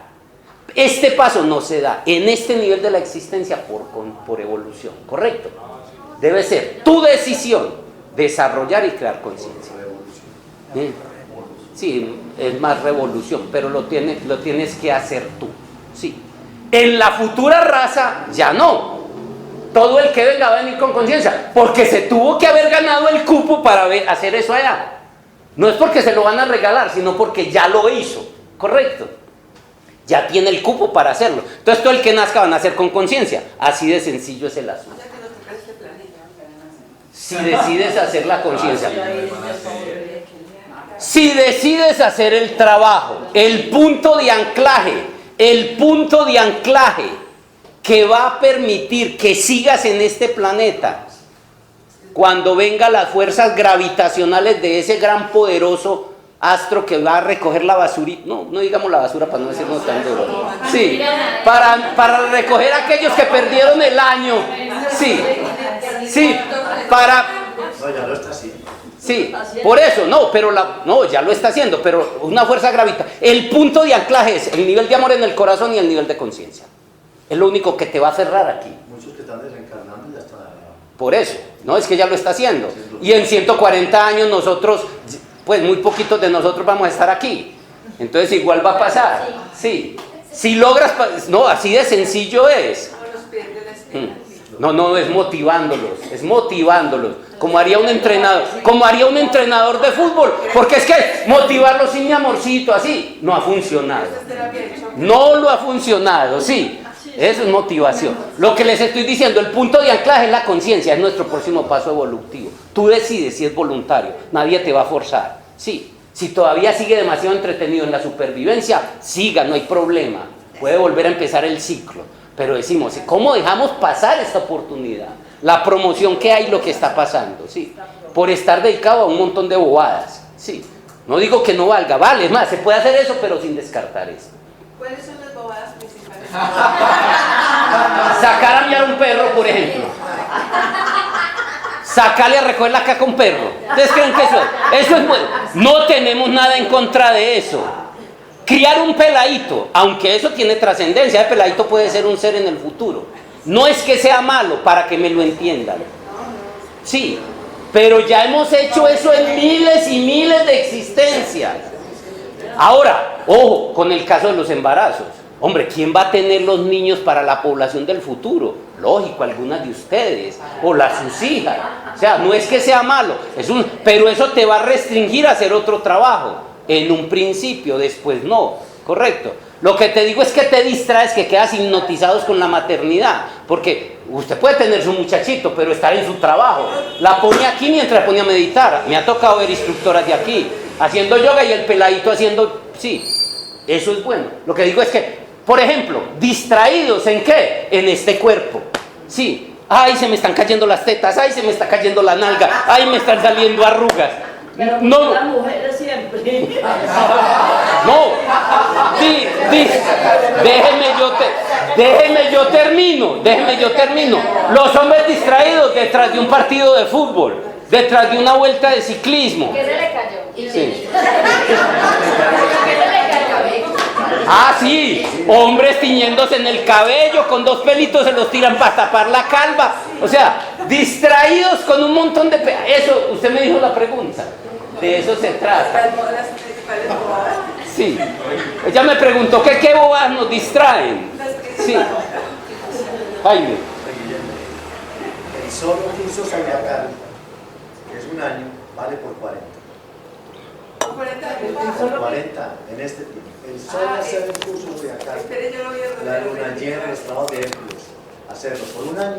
Este paso no se da en este nivel de la existencia por evolución, ¿correcto? Debe ser tu decisión desarrollar y crear conciencia. Sí, es más revolución, pero lo tienes que hacer tú. Sí. En la futura raza ya no. Todo el que venga va a venir con conciencia, porque se tuvo que haber ganado el cupo para hacer eso allá. No es porque se lo van a regalar, sino porque ya lo hizo, ¿correcto? Ya tiene el cupo para hacerlo. Entonces todo el que nazca va a nacer con conciencia. Así de sencillo es el asunto. Si decides hacer la conciencia. Si decides hacer el trabajo, el punto de anclaje que va a permitir que sigas en este planeta cuando vengan las fuerzas gravitacionales de ese gran poderoso astro que va a recoger la basura, no digamos la basura para no decirnos tan duro, sí, para recoger a aquellos que perdieron el año, sí, No, ya lo está así. Sí, por eso, ya lo está haciendo, pero una fuerza gravitacional. El punto de anclaje es el nivel de amor en el corazón y el nivel de conciencia. Es lo único que te va a cerrar aquí. Muchos que están desencarnando ya están. Por eso, no es que ya lo está haciendo. Y en 140 años nosotros, pues muy poquitos de nosotros vamos a estar aquí. Entonces igual va a pasar. Sí. Si logras, así de sencillo es. No, es motivándolos. Como haría un entrenador de fútbol. Porque es que motivarlo sin mi amorcito, así, no ha funcionado. No lo ha funcionado, sí. Eso es motivación. Lo que les estoy diciendo, el punto de anclaje es la conciencia, es nuestro próximo paso evolutivo. Tú decides si es voluntario, nadie te va a forzar. Sí, si todavía sigue demasiado entretenido en la supervivencia, siga, no hay problema. Puede volver a empezar el ciclo. Pero decimos, ¿cómo dejamos pasar esta oportunidad? La promoción que hay, lo que está pasando, sí. Por estar dedicado a un montón de bobadas, sí. No digo que no valga, vale, es más, se puede hacer eso, pero sin descartar eso. ¿Cuáles son las bobadas principales? Sacar a miar un perro, por ejemplo. Sacarle a recoger la caca a un perro. ¿Ustedes creen que eso es? Eso es bueno. No tenemos nada en contra de eso. Criar un peladito, aunque eso tiene trascendencia, el peladito puede ser un ser en el futuro. No es que sea malo, para que me lo entiendan. Sí, pero ya hemos hecho eso en miles y miles de existencias. Ahora, ojo, con el caso de los embarazos. Hombre, ¿quién va a tener los niños para la población del futuro? Lógico, algunas de ustedes, o sus hijas. O sea, no es que sea malo, pero eso te va a restringir a hacer otro trabajo. En un principio, después no, ¿correcto? Lo que te digo es que te distraes, que quedas hipnotizados con la maternidad, porque usted puede tener su muchachito, pero estar en su trabajo. La pone aquí mientras pone a meditar. Me ha tocado ver instructoras de aquí, haciendo yoga y el peladito haciendo, sí, eso es bueno. Lo que digo es que, por ejemplo, distraídos ¿en qué? En este cuerpo, sí. Ay, se me están cayendo las tetas, ay, se me está cayendo la nalga, ay, me están saliendo arrugas. Pero no, las mujeres siempre. No, déjeme yo termino. Los hombres distraídos detrás de un partido de fútbol, detrás de una vuelta de ciclismo. ¿Qué se le cayó? Sí. Ah, sí, hombres tiñéndose en el cabello, con 2 pelitos se los tiran para tapar la calva. O sea, distraídos con un montón de... Eso, usted me dijo la pregunta. De eso se trata. Las principales bobadas. Sí. Ella me preguntó que qué bobadas nos distraen. Sí. Jaime. El solo curso Zodiacal, que es un año, vale por 40. ¿Por 40 años? Por 40 en este tiempo. El solo hacer el curso Zodiacal, Espere, yo lo voy a la luna llena, los trabajos de Hércules, hacerlo por un año,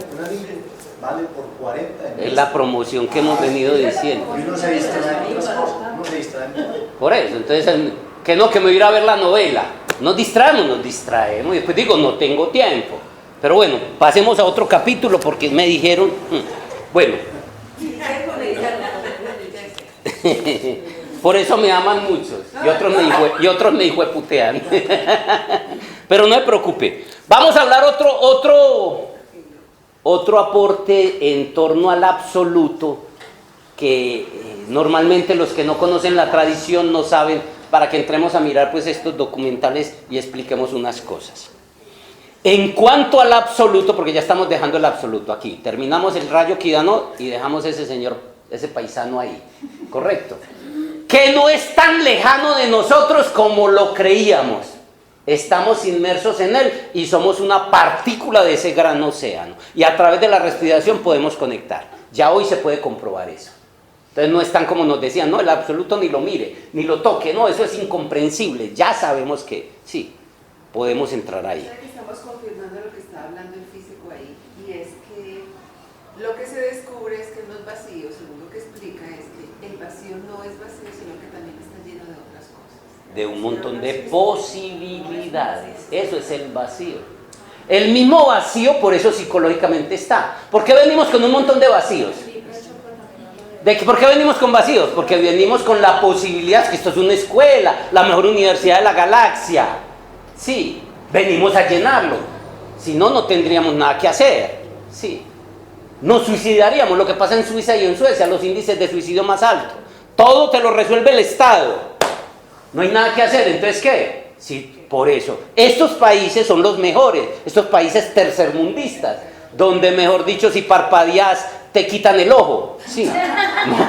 vale por 40 en Es la promoción que hemos venido diciendo. Y uno se distrae en otras cosas, uno se distrae en todo. Por eso, entonces, que no, que me voy a ir a ver la novela. Nos distraemos. Y después digo, no tengo tiempo. Pero bueno, pasemos a otro capítulo porque me dijeron, bueno, por eso me aman muchos y otros me hijueputean. Pero no me preocupe. Vamos a hablar otro aporte en torno al absoluto que normalmente los que no conocen la tradición no saben, para que entremos a mirar pues estos documentales y expliquemos unas cosas. En cuanto al absoluto, porque ya estamos dejando el absoluto aquí, terminamos el rayo Kidanok y dejamos ese señor, ese paisano ahí, correcto, que no es tan lejano de nosotros como lo creíamos. Estamos inmersos en él y somos una partícula de ese gran océano, y a través de la respiración podemos conectar. Ya hoy se puede comprobar eso. Entonces no es tan como nos decían, no, el absoluto ni lo mire, ni lo toque, no, eso es incomprensible. Ya sabemos que sí, podemos entrar ahí. Estamos confirmando lo que está hablando el físico ahí, y es que lo que se descubre es que no es vacío, según lo que explica, es que el vacío no es vacío, sino que también está lleno de otras cosas. De un montón de posibilidades. Eso es el vacío. El mismo vacío, por eso psicológicamente está. ¿Por qué venimos con un montón de vacíos? ¿Por qué venimos con vacíos? Porque venimos con la posibilidad, que esto es una escuela, la mejor universidad de la galaxia. Sí, venimos a llenarlo. Si no, no tendríamos nada que hacer. Sí. Nos suicidaríamos. Lo que pasa en Suiza y en Suecia, los índices de suicidio más altos. Todo te lo resuelve el Estado. No hay nada que hacer. Entonces, ¿qué? Sí, por eso. Estos países son los mejores. Estos países tercermundistas, donde, mejor dicho, si parpadeas, te quitan el ojo. Sí.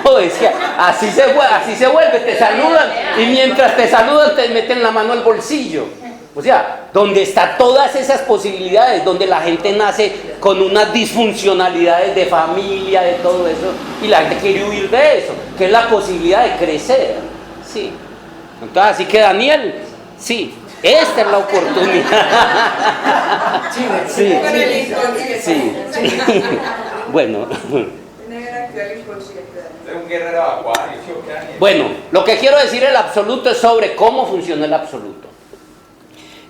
No, es que así se vuelve. Te saludan y mientras te saludan te meten la mano al bolsillo. O sea, donde están todas esas posibilidades, donde la gente nace con unas disfuncionalidades de familia, de todo eso, y la gente quiere huir de eso, que es la posibilidad de crecer. Sí. Entonces, así que Daniel, sí, esta es la oportunidad. Sí, sí, sí. Bueno. Un guerrero acuario. Bueno, lo que quiero decir el absoluto es sobre cómo funciona el absoluto.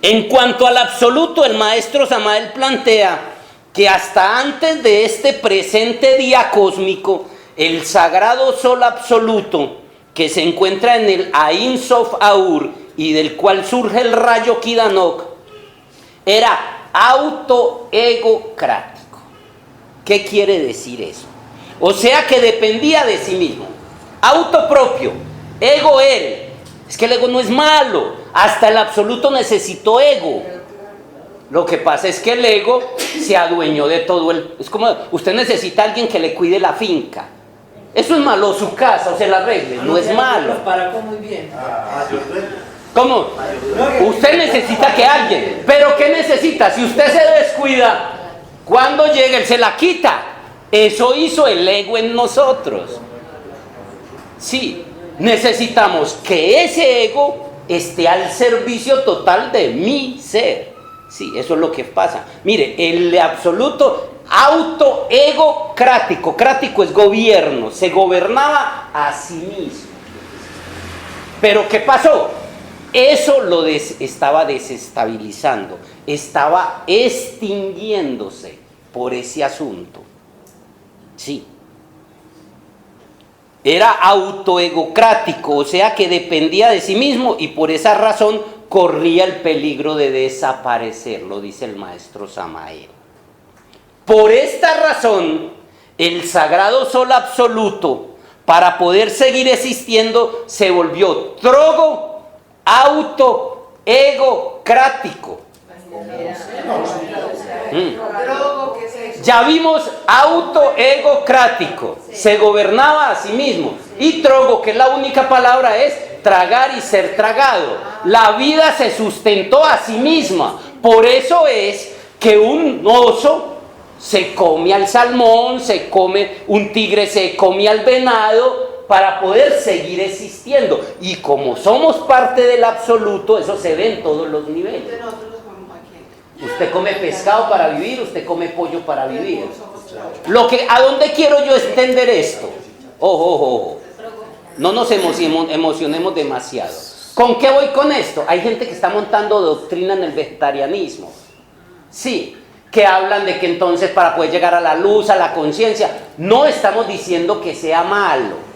En cuanto al absoluto, el maestro Samael plantea que hasta antes de este presente día cósmico, el sagrado sol absoluto, que se encuentra en el Ein Sof Aur y del cual surge el rayo Kidanok, era autoegocrático. ¿Qué quiere decir eso? O sea que dependía de sí mismo, autopropio, ego él. Es que el ego no es malo, hasta el absoluto necesitó ego. Lo que pasa es que el ego se adueñó de todo el... Es como, usted necesita a alguien que le cuide la finca. Eso es malo, su casa, o se la arregle, no es malo. Muy bien. ¿Cómo? Usted necesita que alguien, pero ¿qué necesita? Si usted se descuida, cuando llegue él se la quita. Eso hizo el ego en nosotros. Sí, necesitamos que ese ego esté al servicio total de mi ser. Sí, eso es lo que pasa. Mire, el absoluto autoegocrático, crático es gobierno, se gobernaba a sí mismo. Pero ¿qué pasó? Eso lo estaba desestabilizando, estaba extinguiéndose por ese asunto. Sí. Era autoegocrático, o sea que dependía de sí mismo y por esa razón corría el peligro de desaparecer, lo dice el maestro Samael. Por esta razón, el sagrado sol absoluto, para poder seguir existiendo, se volvió trogo, auto, ego, egocrático. Drogo, ¿qué es eso? Ya vimos autoegocrático, se gobernaba a sí mismo. Y trogo, que es la única palabra, es tragar y ser tragado. La vida se sustentó a sí misma. Por eso es que un oso se come al salmón, un tigre se come al venado para poder seguir existiendo. Y como somos parte del absoluto, eso se ve en todos los niveles. Entonces nosotros nos comemos aquí. Usted come pescado para vivir, usted come pollo para vivir. ¿A dónde quiero yo extender esto? Ojo. No nos emocionemos demasiado. ¿Con qué voy con esto? Hay gente que está montando doctrina en el vegetarianismo. Sí, que hablan de que entonces para poder llegar a la luz, a la conciencia, no estamos diciendo que sea malo.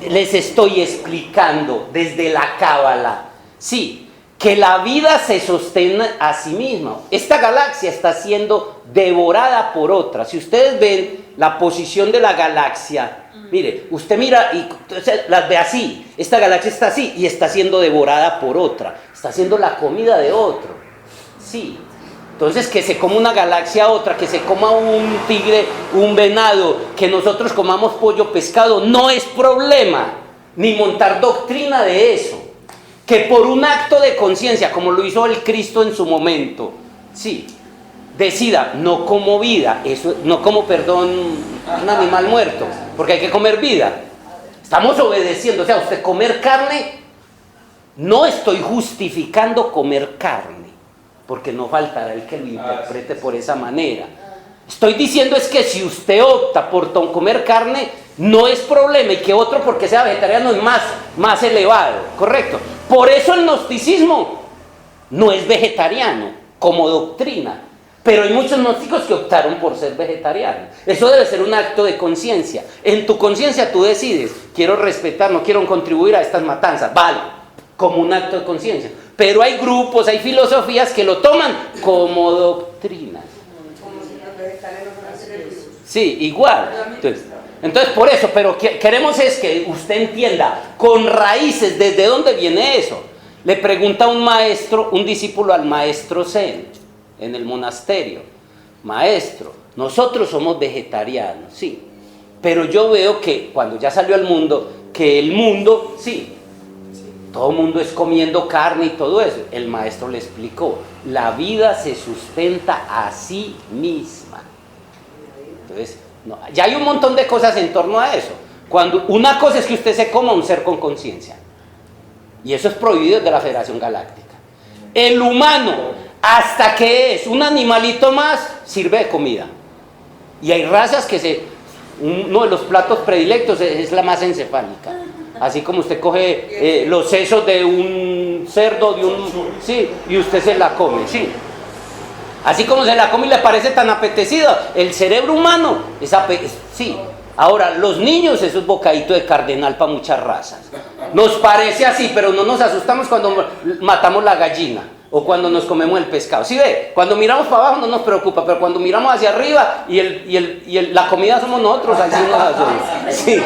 Les estoy explicando desde la Cábala, sí, que la vida se sostiene a sí misma. Esta galaxia está siendo devorada por otra. Si ustedes ven la posición de la galaxia, mire, usted mira y las ve así. Esta galaxia está así y está siendo devorada por otra. Está siendo la comida de otro. Sí. Entonces, que se coma una galaxia a otra, que se coma un tigre, un venado, que nosotros comamos pollo, pescado, no es problema, ni montar doctrina de eso. Que por un acto de conciencia, como lo hizo el Cristo en su momento, sí, decida, no como vida, un animal muerto, porque hay que comer vida. Estamos obedeciendo, o sea, usted comer carne, no estoy justificando comer carne, porque no faltará el que lo interprete por esa manera. Estoy diciendo es que si usted opta por comer carne, no es problema, y que otro porque sea vegetariano es más elevado, ¿correcto? Por eso el gnosticismo no es vegetariano como doctrina, pero hay muchos gnósticos que optaron por ser vegetarianos. Eso debe ser un acto de conciencia. En tu conciencia tú decides, quiero respetar, no quiero contribuir a estas matanzas, vale, como un acto de conciencia. Pero hay grupos, hay filosofías que lo toman como doctrinas. Como si los vegetarianos fueran seres vivos. Sí, igual. Entonces por eso, pero queremos es que usted entienda con raíces desde dónde viene eso. Le pregunta un discípulo al maestro Zen en el monasterio: maestro, nosotros somos vegetarianos, sí, pero yo veo que cuando ya salió al mundo, que el mundo, sí, todo el mundo es comiendo carne y todo eso. El maestro le explicó: la vida se sustenta a sí misma. Entonces, ya hay un montón de cosas en torno a eso. Una cosa es que usted se coma un ser con conciencia, y eso es prohibido desde la Federación Galáctica. El humano, hasta que es un animalito más, sirve de comida. Y hay razas que uno de los platos predilectos es la masa encefálica. Así como usted coge los sesos de un cerdo, sí, y usted se la come, sí. Así como se la come y le parece tan apetecida, el cerebro humano sí. Ahora, los niños, eso es bocadito de cardenal para muchas razas. Nos parece así, pero no nos asustamos cuando matamos la gallina o cuando nos comemos el pescado. ¿Sí ve? Cuando miramos para abajo no nos preocupa, pero cuando miramos hacia arriba y la comida somos nosotros, así nos asustamos. Sí.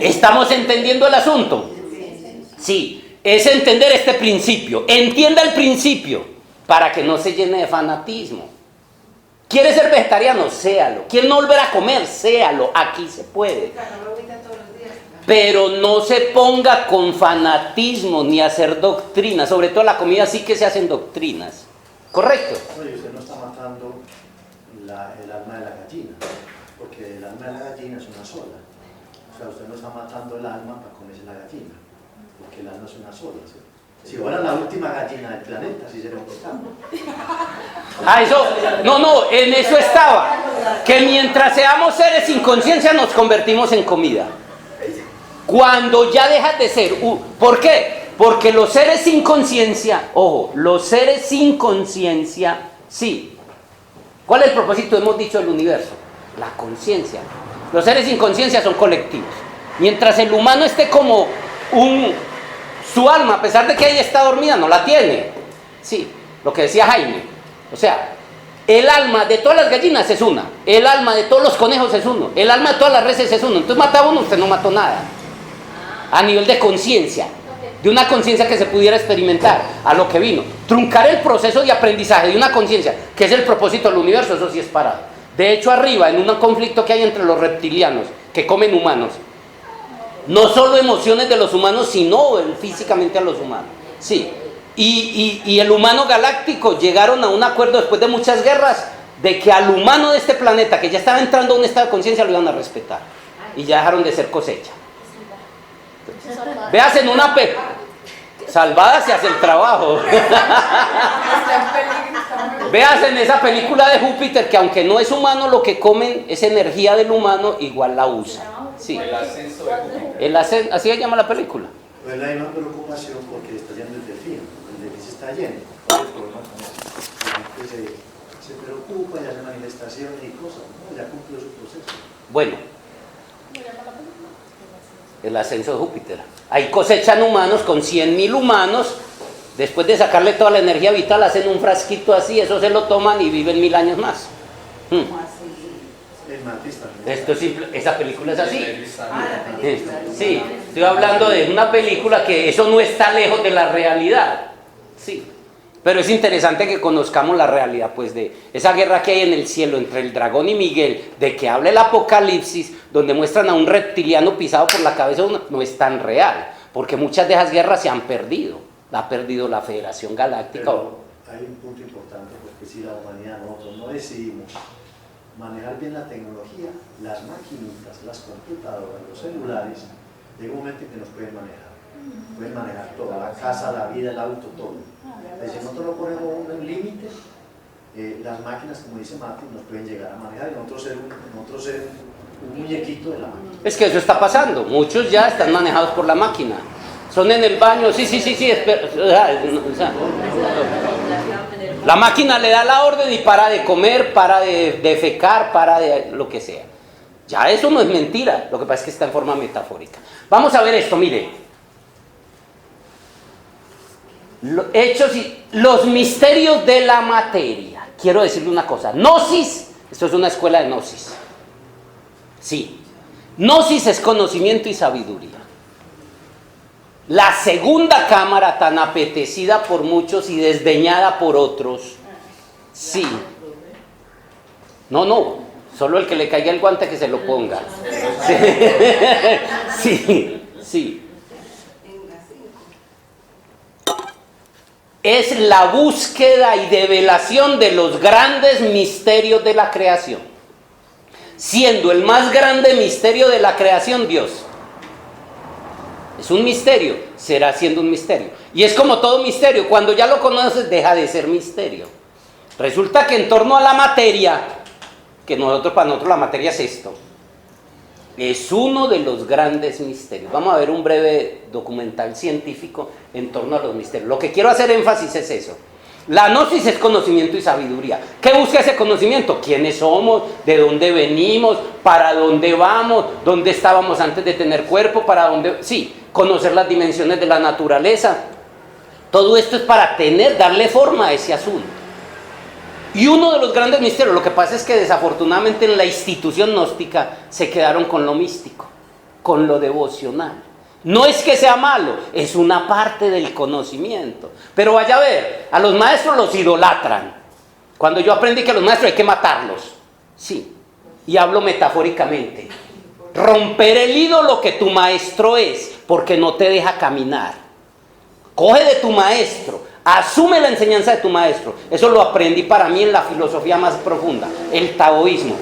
¿Estamos entendiendo el asunto? Sí, es entender este principio. Entienda el principio para que no se llene de fanatismo. ¿Quiere ser vegetariano? Séalo. ¿Quiere no volver a comer? Séalo. Aquí se puede. Pero no se ponga con fanatismo ni a hacer doctrinas. Sobre todo la comida sí que se hacen doctrinas. ¿Correcto? Oye, usted no está matando el alma de la gallina, porque el alma de la gallina es una sola. O sea, usted no está matando el alma para comerse la gallina, porque el alma es una sola, ¿sí? Si fuera la última gallina del planeta, sí sería un pecado. En eso estaba. Que mientras seamos seres sin conciencia nos convertimos en comida. Cuando ya dejas de ser, ¿por qué? Porque los seres sin conciencia, ojo, los seres sin conciencia, sí. ¿Cuál es el propósito, hemos dicho, del universo? La conciencia. Los seres sin conciencia son colectivos. Mientras el humano esté como su alma, a pesar de que ella está dormida, no la tiene. Sí, lo que decía Jaime. O sea, El alma de todas las gallinas es una, el alma de todos los conejos es uno, el alma de todas las reses es uno. Entonces mata a uno, usted no mató nada. A nivel de conciencia, de una conciencia que se pudiera experimentar a lo que vino. Truncar el proceso de aprendizaje de una conciencia, que es el propósito del universo, eso sí es parado. De hecho, arriba, en un conflicto que hay entre los reptilianos, que comen humanos, no solo emociones de los humanos, sino físicamente a los humanos. Sí. Y el humano galáctico llegaron a un acuerdo después de muchas guerras de que al humano de este planeta, que ya estaba entrando a un estado de conciencia, lo iban a respetar. Y ya dejaron de ser cosecha. Veas en una salvada se hace el trabajo. Veas en esa película de Júpiter que aunque no es humano, lo que comen es energía del humano, igual la usa. Sí. El ascenso de Júpiter. Así se llama la película. Pues la misma preocupación porque está yendo el delfín se está lleno. ¿Cuál es el problema con eso? La gente se preocupa y hace manifestaciones y cosas, ¿no? Ya cumplió su proceso. Bueno, el ascenso de Júpiter. Ahí cosechan humanos con 100.000 humanos. Después de sacarle toda la energía vital, hacen un frasquito así, eso se lo toman y viven 1000 años más. ¿Cómo así? El Matrix también. Esto es simple, esa película es así. La película. Sí, estoy hablando de una película que eso no está lejos de la realidad. Sí, pero es interesante que conozcamos la realidad, pues, de esa guerra que hay en el cielo entre el dragón y Miguel, de que habla el Apocalipsis, donde muestran a un reptiliano pisado por la cabeza, no es tan real, porque muchas de esas guerras se han perdido. La ha perdido la Federación Galáctica. Pero hay un punto importante, porque si la humanidad, nosotros no decidimos manejar bien la tecnología, las maquinitas, las computadoras, los celulares, llega un momento en que nos pueden manejar. Pueden manejar todo, la casa, la vida, el auto, todo. Entonces, si nosotros no ponemos un límite, las máquinas, como dice Martín, nos pueden llegar a manejar y nosotros ser un muñequito de la máquina. Es que eso está pasando, muchos ya están manejados por la máquina. Son en el baño, sí, la máquina le da la orden y para de comer, para de defecar, para de lo que sea. Ya eso no es mentira, lo que pasa es que está en forma metafórica. Vamos a ver esto, mire. Hechos y los misterios de la materia. Quiero decirle una cosa, Gnosis, esto es una escuela de Gnosis. Sí, Gnosis es conocimiento y sabiduría. La segunda cámara tan apetecida por muchos y desdeñada por otros. Sí. No, solo el que le caiga el guante que se lo ponga. Sí. Es la búsqueda y develación de los grandes misterios de la creación. Siendo el más grande misterio de la creación Dios. Es un misterio, será siendo un misterio. Y es como todo misterio, cuando ya lo conoces deja de ser misterio. Resulta que en torno a la materia, que para nosotros la materia es esto, es uno de los grandes misterios. Vamos a ver un breve documental científico en torno a los misterios. Lo que quiero hacer énfasis es eso. La gnosis es conocimiento y sabiduría. ¿Qué busca ese conocimiento? ¿Quiénes somos? ¿De dónde venimos? ¿Para dónde vamos? ¿Dónde estábamos antes de tener cuerpo? ¿Para dónde? Sí, conocer las dimensiones de la naturaleza. Todo esto es para darle forma a ese asunto. Y uno de los grandes misterios, lo que pasa es que desafortunadamente en la institución gnóstica se quedaron con lo místico, con lo devocional. No es que sea malo, es una parte del conocimiento. Pero vaya a ver, a los maestros los idolatran. Cuando yo aprendí que a los maestros hay que matarlos, sí, y hablo metafóricamente. Romper el ídolo que tu maestro es, porque no te deja caminar. Coge de tu maestro, asume la enseñanza de tu maestro. Eso lo aprendí para mí en la filosofía más profunda, el taoísmo.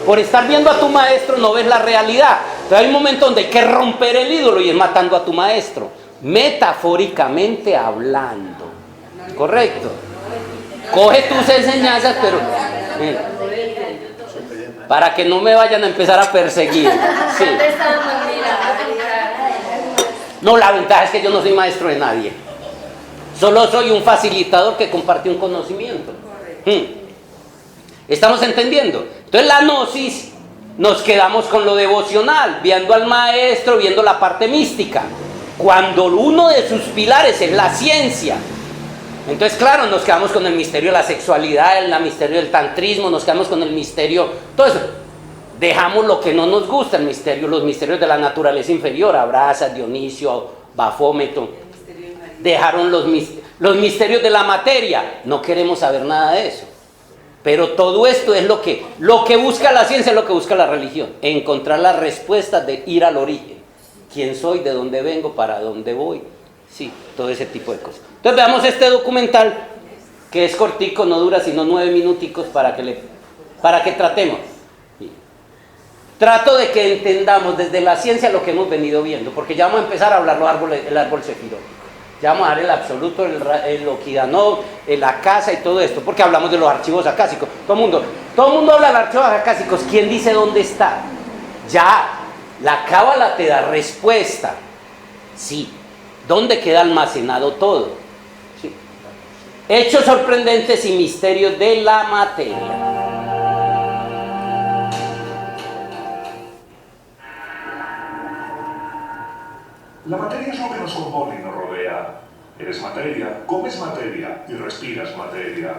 Por estar viendo a tu maestro no ves la realidad. Entonces hay un momento donde hay que romper el ídolo y es matando a tu maestro, metafóricamente hablando. ¿Correcto? Coge tus enseñanzas, pero para que no me vayan a empezar a perseguir. Sí. No, la ventaja es que yo no soy maestro de nadie. Solo soy un facilitador que comparte un conocimiento. ¿Estamos entendiendo? Entonces la gnosis, nos quedamos con lo devocional, viendo al maestro, viendo la parte mística. Cuando uno de sus pilares es la ciencia. Entonces, claro, nos quedamos con el misterio de la sexualidad, el misterio del tantrismo, nos quedamos con el misterio, todo eso. Dejamos lo que no nos gusta, los misterios de la naturaleza inferior, Abrasa, Dionisio, Bafómeto. Dejaron los misterios de la materia, no queremos saber nada de eso. Pero todo esto es lo que busca la ciencia, es lo que busca la religión, encontrar las respuestas de ir al origen. ¿Quién soy? ¿De dónde vengo? ¿Para dónde voy? Sí, todo ese tipo de cosas. Entonces veamos este documental, que es cortico, no dura sino 9 minuticos para que tratemos. Trato de que entendamos desde la ciencia lo que hemos venido viendo, porque ya vamos a empezar a hablar el árbol sefirótico. Ya vamos a dar el absoluto, el Okidanov, la casa y todo esto, porque hablamos de los archivos acásicos. Todo el mundo habla de los archivos acásicos. ¿Quién dice dónde está? Ya, la cábala te da respuesta. Sí. ¿Dónde queda almacenado todo? Sí. Hechos sorprendentes y misterios de la materia. La materia es lo que nos compone y nos rodea. Eres materia, comes materia y respiras materia.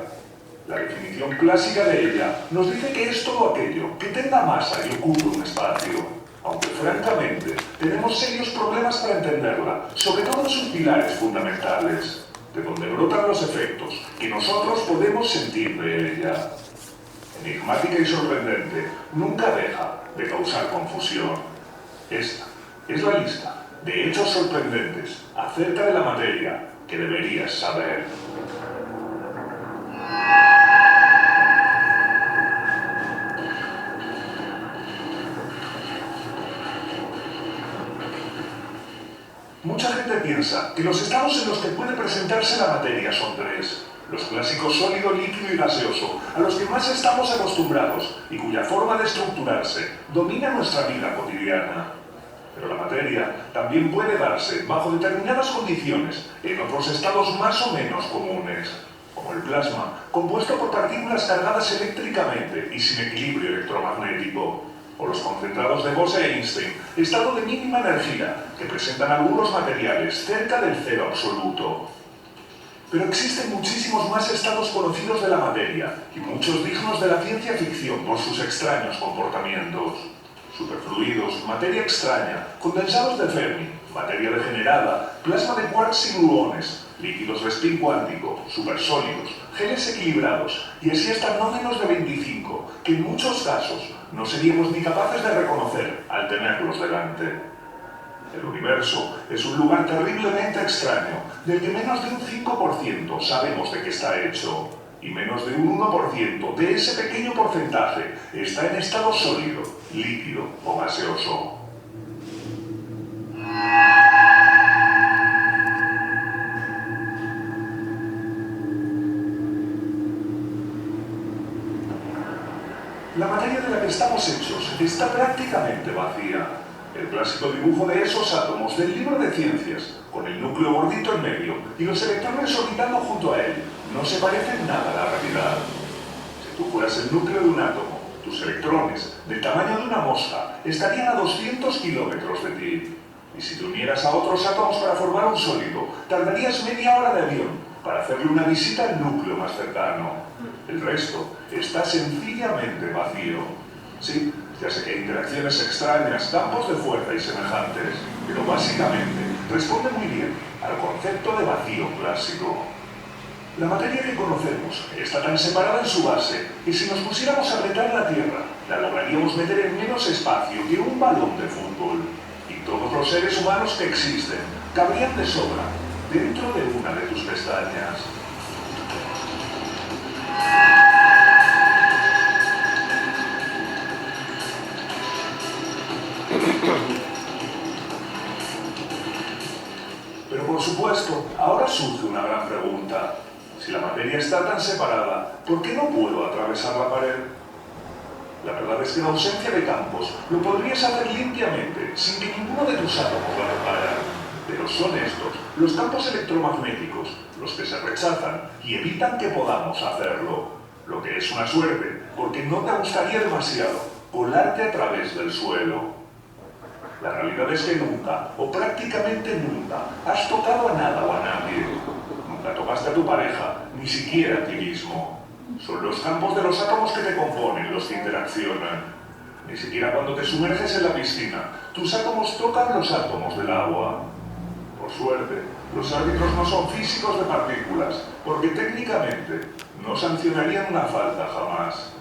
La definición clásica de ella nos dice que es todo aquello que tenga masa y ocupe un espacio. Aunque francamente tenemos serios problemas para entenderla, sobre todo en sus pilares fundamentales, de donde brotan los efectos que nosotros podemos sentir de ella. Enigmática y sorprendente, nunca deja de causar confusión. Esta es la lista de hechos sorprendentes acerca de la materia que deberías saber. Mucha gente piensa que los estados en los que puede presentarse la materia son 3. Los clásicos sólido, líquido y gaseoso, a los que más estamos acostumbrados y cuya forma de estructurarse domina nuestra vida cotidiana. Pero la materia también puede darse bajo determinadas condiciones en otros estados más o menos comunes, como el plasma, compuesto por partículas cargadas eléctricamente y sin equilibrio electromagnético, o los concentrados de Bose-Einstein, estado de mínima energía, que presentan algunos materiales cerca del cero absoluto. Pero existen muchísimos más estados conocidos de la materia, y muchos dignos de la ciencia ficción por sus extraños comportamientos. Superfluidos, materia extraña, condensados de Fermi, materia degenerada, plasma de quarks y gluones, líquidos de spin cuántico, supersólidos, geles equilibrados, y así hasta no menos de 25, que en muchos casos no seríamos ni capaces de reconocer al tenerlos delante. El universo es un lugar terriblemente extraño, del que menos de un 5% sabemos de qué está hecho, y menos de un 1% de ese pequeño porcentaje está en estado sólido, líquido o gaseoso. La materia de la que estamos hechos está prácticamente vacía. El clásico dibujo de esos átomos del libro de ciencias, con el núcleo gordito en medio y los electrones orbitando junto a él, no se parecen nada a la realidad. Si tú fueras el núcleo de un átomo, tus electrones, del tamaño de una mosca, estarían a 200 kilómetros de ti. Y si te unieras a otros átomos para formar un sólido, tardarías media hora de avión para hacerle una visita al núcleo más cercano. El resto está sencillamente vacío. Sí, ya sé que hay interacciones extrañas, campos de fuerza y semejantes, pero básicamente responde muy bien al concepto de vacío clásico. La materia que conocemos está tan separada en su base que si nos pusiéramos a apretar la Tierra, la lograríamos meter en menos espacio que un balón de fútbol. Y todos los seres humanos que existen cabrían de sobra dentro de una de tus pestañas. Pero por supuesto, ahora surge una gran pregunta. Si la materia está tan separada, ¿por qué no puedo atravesar la pared? La verdad es que en ausencia de campos lo podrías hacer limpiamente, sin que ninguno de tus átomos la repara. Pero son estos, los campos electromagnéticos, los que se rechazan y evitan que podamos hacerlo. Lo que es una suerte, porque no te gustaría demasiado colarte a través del suelo. La realidad es que nunca, o prácticamente nunca, has tocado a nada o a nadie. Nunca más que a tu pareja, ni siquiera a ti mismo. Son los campos de los átomos que te componen los que interaccionan. Ni siquiera cuando te sumerges en la piscina, tus átomos tocan los átomos del agua. Por suerte, los árbitros no son físicos de partículas, porque técnicamente no sancionarían una falta jamás.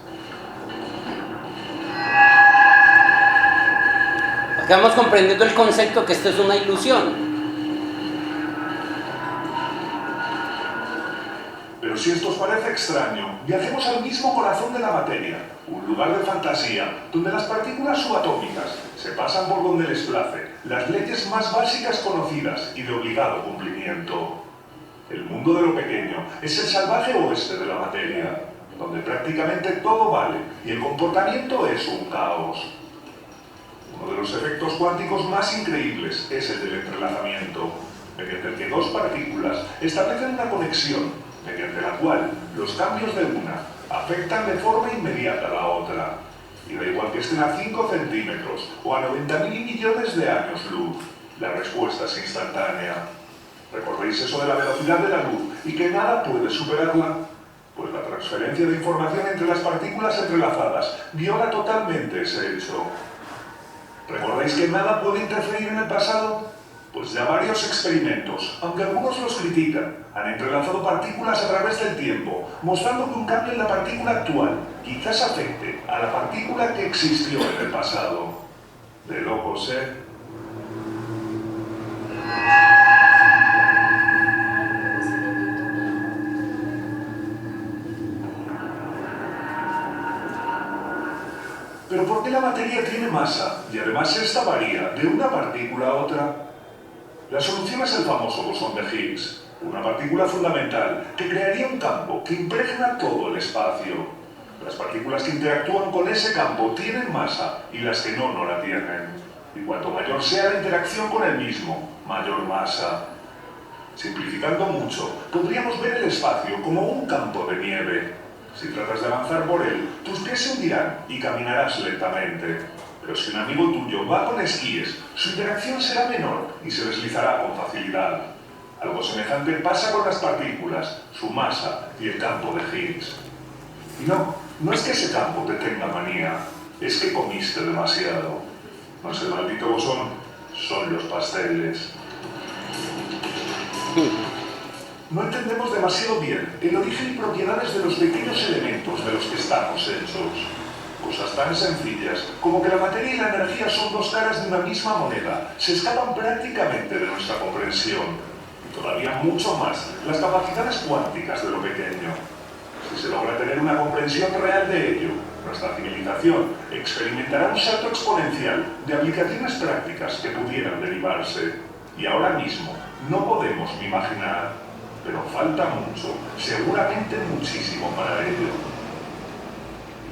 Estamos comprendiendo el concepto que esto es una ilusión. Pero si esto os parece extraño, viajemos al mismo corazón de la materia, un lugar de fantasía, donde las partículas subatómicas se pasan por donde les place, las leyes más básicas conocidas y de obligado cumplimiento. El mundo de lo pequeño es el salvaje oeste de la materia, donde prácticamente todo vale y el comportamiento es un caos. Uno de los efectos cuánticos más increíbles es el del entrelazamiento, mediante el que dos partículas establecen una conexión, mediante la cual los cambios de una afectan de forma inmediata a la otra. Y da igual que estén a 5 centímetros o a 90.000 millones de años luz, la respuesta es instantánea. ¿Recordéis eso de la velocidad de la luz y que nada puede superarla? Pues la transferencia de información entre las partículas entrelazadas viola totalmente ese hecho. ¿Recordáis que nada puede interferir en el pasado? Pues ya varios experimentos, aunque algunos los critican, han entrelazado partículas a través del tiempo, mostrando que un cambio en la partícula actual quizás afecte a la partícula que existió en el pasado. De locos, ¿eh? Pero ¿por qué la materia tiene masa y además esta varía de una partícula a otra? La solución es el famoso bosón de Higgs, una partícula fundamental que crearía un campo que impregna todo el espacio. Las partículas que interactúan con ese campo tienen masa y las que no la tienen. Y cuanto mayor sea la interacción con el mismo, mayor masa. Simplificando mucho, podríamos ver el espacio como un campo de nieve. Si tratas de avanzar por él, tus pies se hundirán y caminarás lentamente. Pero si un amigo tuyo va con esquíes, su interacción será menor y se deslizará con facilidad. Algo semejante pasa con las partículas, su masa y el campo de Higgs. Y no es que ese campo te tenga manía, es que comiste demasiado. No es el maldito bosón, son los pasteles. No entendemos demasiado bien el origen y propiedades de los pequeños elementos de los que estamos hechos. Cosas tan sencillas como que la materia y la energía son dos caras de una misma moneda, se escapan prácticamente de nuestra comprensión. Y todavía mucho más las capacidades cuánticas de lo pequeño. Si se logra tener una comprensión real de ello, nuestra civilización experimentará un salto exponencial de aplicaciones prácticas que pudieran derivarse. Y ahora mismo no podemos ni imaginar, pero falta mucho, seguramente muchísimo para ello.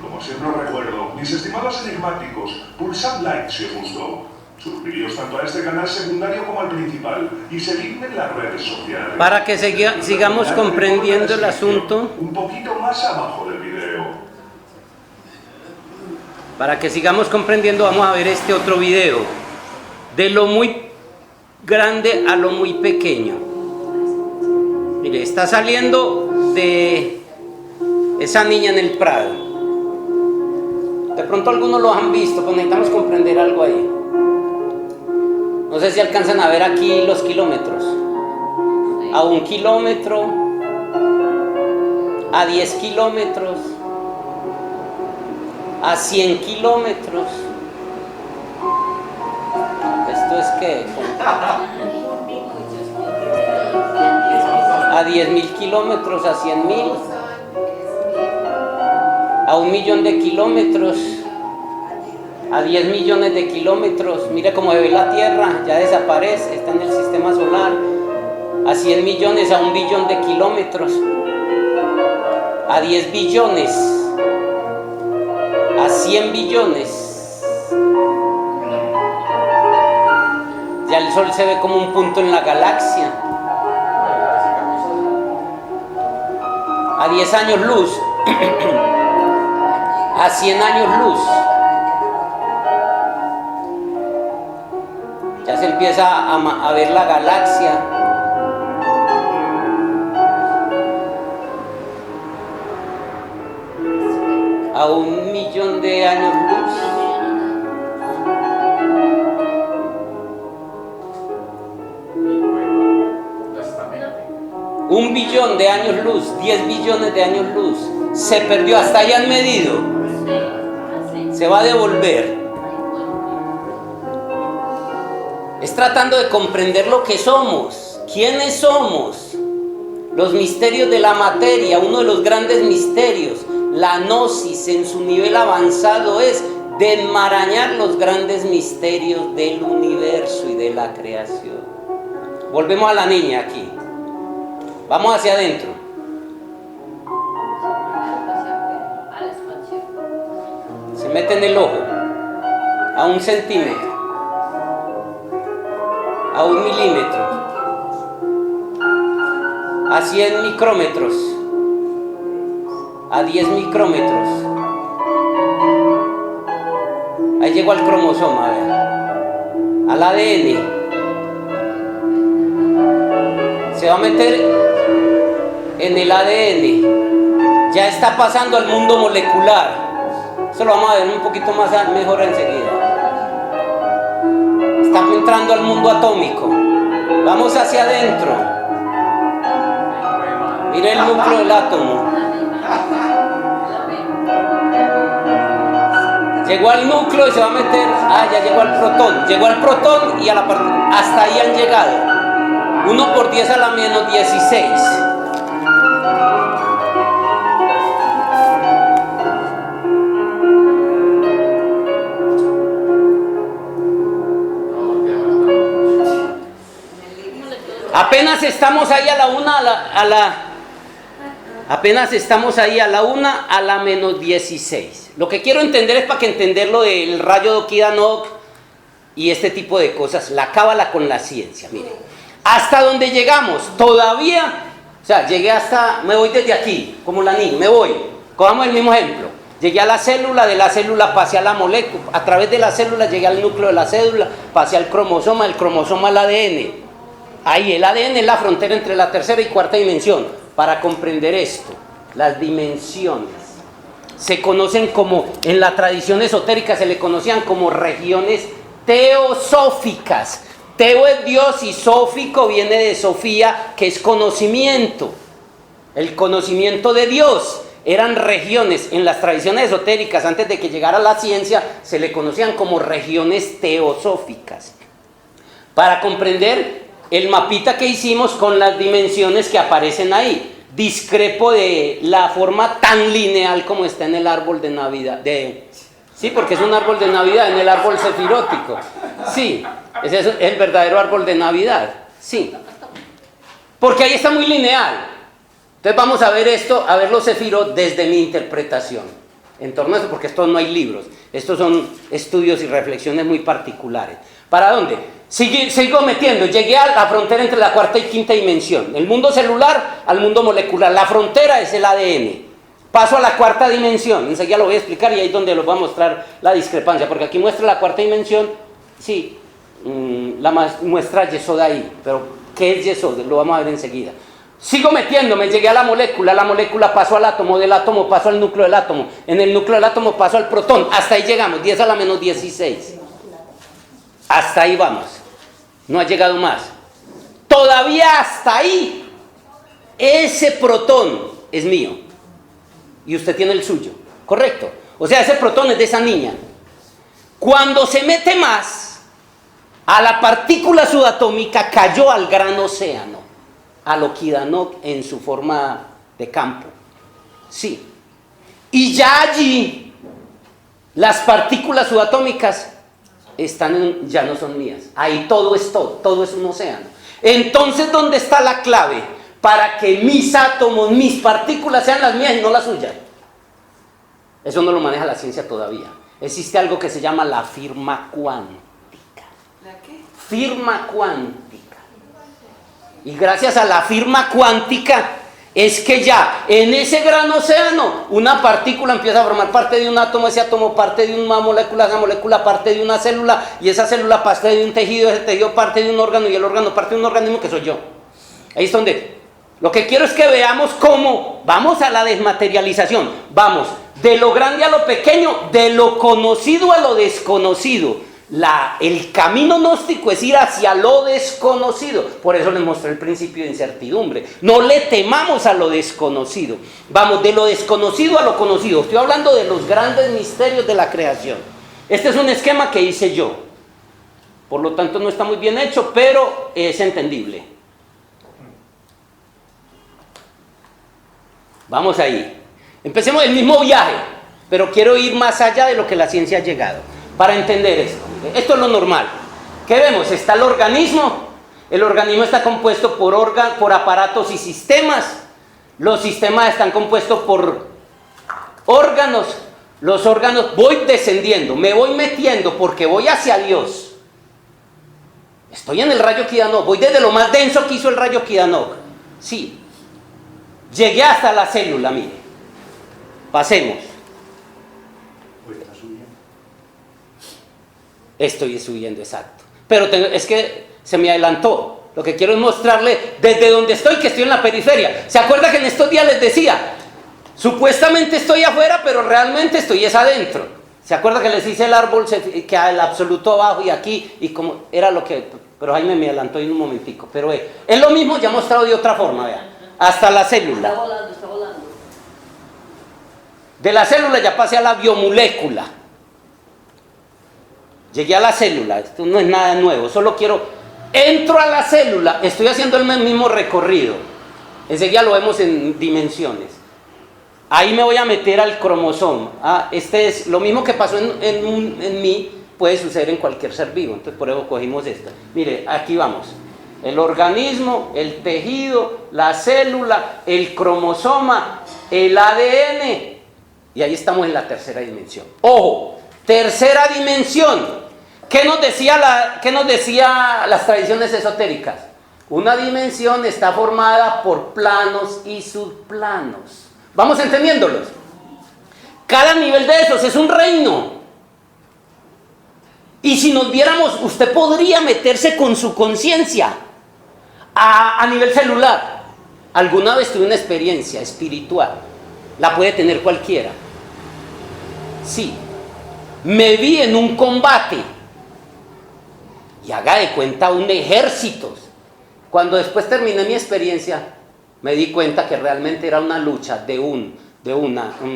Como siempre os recuerdo, mis estimados enigmáticos, pulsad like si os gustó. Suscribíos tanto a este canal secundario como al principal y seguidme en las redes sociales. Para que sigamos comprendiendo el asunto. Un poquito más abajo del video. Para que sigamos comprendiendo, vamos a ver este otro video. De lo muy grande a lo muy pequeño. Mire, está saliendo de esa niña en el Prado. De pronto algunos lo han visto, pues necesitamos comprender algo ahí. No sé si alcanzan a ver aquí los kilómetros. A 1 kilómetro, a 10 kilómetros, a 100 kilómetros. ¿Esto es qué? A 10.000 kilómetros, a 100.000. A 1 millón de kilómetros, a 10 millones de kilómetros. Mira cómo se ve la Tierra, ya desaparece, está en el sistema solar. A 100 millones, a 1 billón de kilómetros, a 10 billones, a 100 billones. Ya el Sol se ve como un punto en la galaxia. A 10 años luz. A 100 años luz. Ya se empieza a ver la galaxia. a 1.000.000 de años luz. Honestamente. 1 billón de años luz, 10 billones de años luz. Se perdió, hasta ahí han medido. Se va a devolver. Es tratando de comprender lo que somos, quiénes somos, los misterios de la materia. Uno de los grandes misterios, la gnosis en su nivel avanzado, es desmarañar los grandes misterios del universo y de la creación. Volvemos a la niña aquí. Vamos hacia adentro. Se mete en el ojo a 1 centímetro, a 1 milímetro, a 100 micrómetros, a 10 micrómetros. Ahí llegó al cromosoma, vean, al ADN. Se va a meter en el ADN. Ya está pasando al mundo molecular. Eso lo vamos a ver un poquito más mejor enseguida. Está entrando al mundo atómico. Vamos hacia adentro. Mire el núcleo del átomo. Llegó al núcleo y se va a meter. Ya llegó al protón. Llegó al protón y a la parte. Hasta ahí han llegado. 1 por 10 a la menos 16. Apenas estamos ahí a la 1 apenas estamos ahí a la 1 a la menos 16. Lo que quiero entender es para que entender lo del rayo de Okidanok y este tipo de cosas, la cábala con la ciencia. Miren, hasta donde llegamos, todavía, o sea, llegué hasta, me voy desde aquí, como la niña, me voy, cojamos el mismo ejemplo. Llegué a la célula, de la célula pasé a la molécula, a través de la célula llegué al núcleo de la célula, pasé al cromosoma, del cromosoma al ADN. Ahí el ADN es la frontera entre la tercera y cuarta dimensión. Para comprender esto, las dimensiones se conocen como, en la tradición esotérica se le conocían como regiones teosóficas. Teo es Dios y sófico viene de Sofía, que es conocimiento. El conocimiento de Dios. Eran regiones en las tradiciones esotéricas, antes de que llegara la ciencia, se le conocían como regiones teosóficas. Para comprender el mapita que hicimos con las dimensiones que aparecen ahí, discrepo de la forma tan lineal como está en el árbol de Navidad. Sí, porque es un árbol de Navidad, en el árbol sefirótico. Sí, ese es el verdadero árbol de Navidad. Sí, porque ahí está muy lineal. Entonces vamos a ver esto, a ver los sefirot desde mi interpretación en torno a eso, porque estos no hay libros, estos son estudios y reflexiones muy particulares. ¿Para dónde? Sigo metiendo, llegué a la frontera entre la cuarta y quinta dimensión, el mundo celular al mundo molecular, la frontera es el ADN. Paso a la cuarta dimensión, enseguida lo voy a explicar y ahí es donde les voy a mostrar la discrepancia, porque aquí muestra la cuarta dimensión, sí, muestra Yesod ahí, pero ¿qué es Yesod? Lo vamos a ver enseguida. Sigo metiéndome, llegué a la molécula pasó al átomo, del átomo paso al núcleo del átomo, en el núcleo del átomo paso al protón, hasta ahí llegamos, 10 a la menos 16. Hasta ahí vamos, no ha llegado más. Todavía hasta ahí, ese protón es mío y usted tiene el suyo, ¿correcto? O sea, ese protón es de esa niña. Cuando se mete más, a la partícula subatómica cayó al gran océano, al Okidanok en su forma de campo. Sí. Y ya allí, las partículas subatómicas ya no son mías. Ahí todo es un océano. Entonces, ¿dónde está la clave? Para que mis átomos, mis partículas sean las mías y no las suyas. Eso no lo maneja la ciencia todavía. Existe algo que se llama la firma cuántica. ¿La qué? Firma cuántica. Y gracias a la firma cuántica es que ya en ese gran océano una partícula empieza a formar parte de un átomo, ese átomo parte de una molécula, esa molécula parte de una célula y esa célula parte de un tejido, ese tejido parte de un órgano y el órgano parte de un organismo que soy yo. Ahí es donde Lo que quiero es que veamos cómo vamos a la desmaterialización. Vamos de lo grande a lo pequeño, de lo conocido a lo desconocido. El camino gnóstico es ir hacia lo desconocido. Por eso les mostré el principio de incertidumbre. No le temamos a lo desconocido. Vamos de lo desconocido a lo conocido. Estoy hablando de los grandes misterios de la creación. Este es un esquema que hice yo. Por lo tanto no está muy bien hecho, pero es entendible. Vamos ahí. Empecemos el mismo viaje, pero quiero ir más allá de lo que la ciencia ha llegado para entender esto. Esto es lo normal. ¿Qué vemos? Está el organismo. El organismo está compuesto por aparatos y sistemas. Los sistemas están compuestos por órganos. Los órganos, voy descendiendo, me voy metiendo porque voy hacia Dios. Estoy en el rayo Kidanok, voy desde lo más denso que hizo el rayo Kidanok. Sí. Llegué hasta la célula, mire. Pasemos. Estoy subiendo, exacto. Pero es que se me adelantó. Lo que quiero es mostrarle desde donde estoy, que estoy en la periferia. ¿Se acuerda que en estos días les decía? Supuestamente estoy afuera, pero realmente estoy adentro. ¿Se acuerda que les hice el árbol, que al absoluto abajo y aquí? Y como era lo que... Pero Jaime me adelantó en un momentico. Pero es lo mismo, ya mostrado de otra forma, vea. Hasta la célula. Está volando. De la célula ya pasé a la biomolécula. Llegué a la célula. Esto no es nada nuevo. Solo entro a la célula. Estoy haciendo el mismo recorrido. Enseguida lo vemos en dimensiones. Ahí me voy a meter al cromosoma. Este es lo mismo que pasó en mí, puede suceder en cualquier ser vivo. Entonces por eso cogimos esta. Mire, aquí vamos. El organismo, el tejido, la célula, el cromosoma, el ADN. Y ahí estamos en la tercera dimensión. ¡Ojo! Tercera dimensión. ¿Qué nos decía las tradiciones esotéricas? Una dimensión está formada por planos y subplanos. ¿Vamos entendiéndolos? Cada nivel de esos es un reino. Y si nos viéramos, usted podría meterse con su conciencia a nivel celular. Alguna vez tuve una experiencia espiritual. La puede tener cualquiera. Sí. Me vi en un combate. Y haga de cuenta un ejército. Cuando después terminé mi experiencia, me di cuenta que realmente era una lucha de un cromosoma con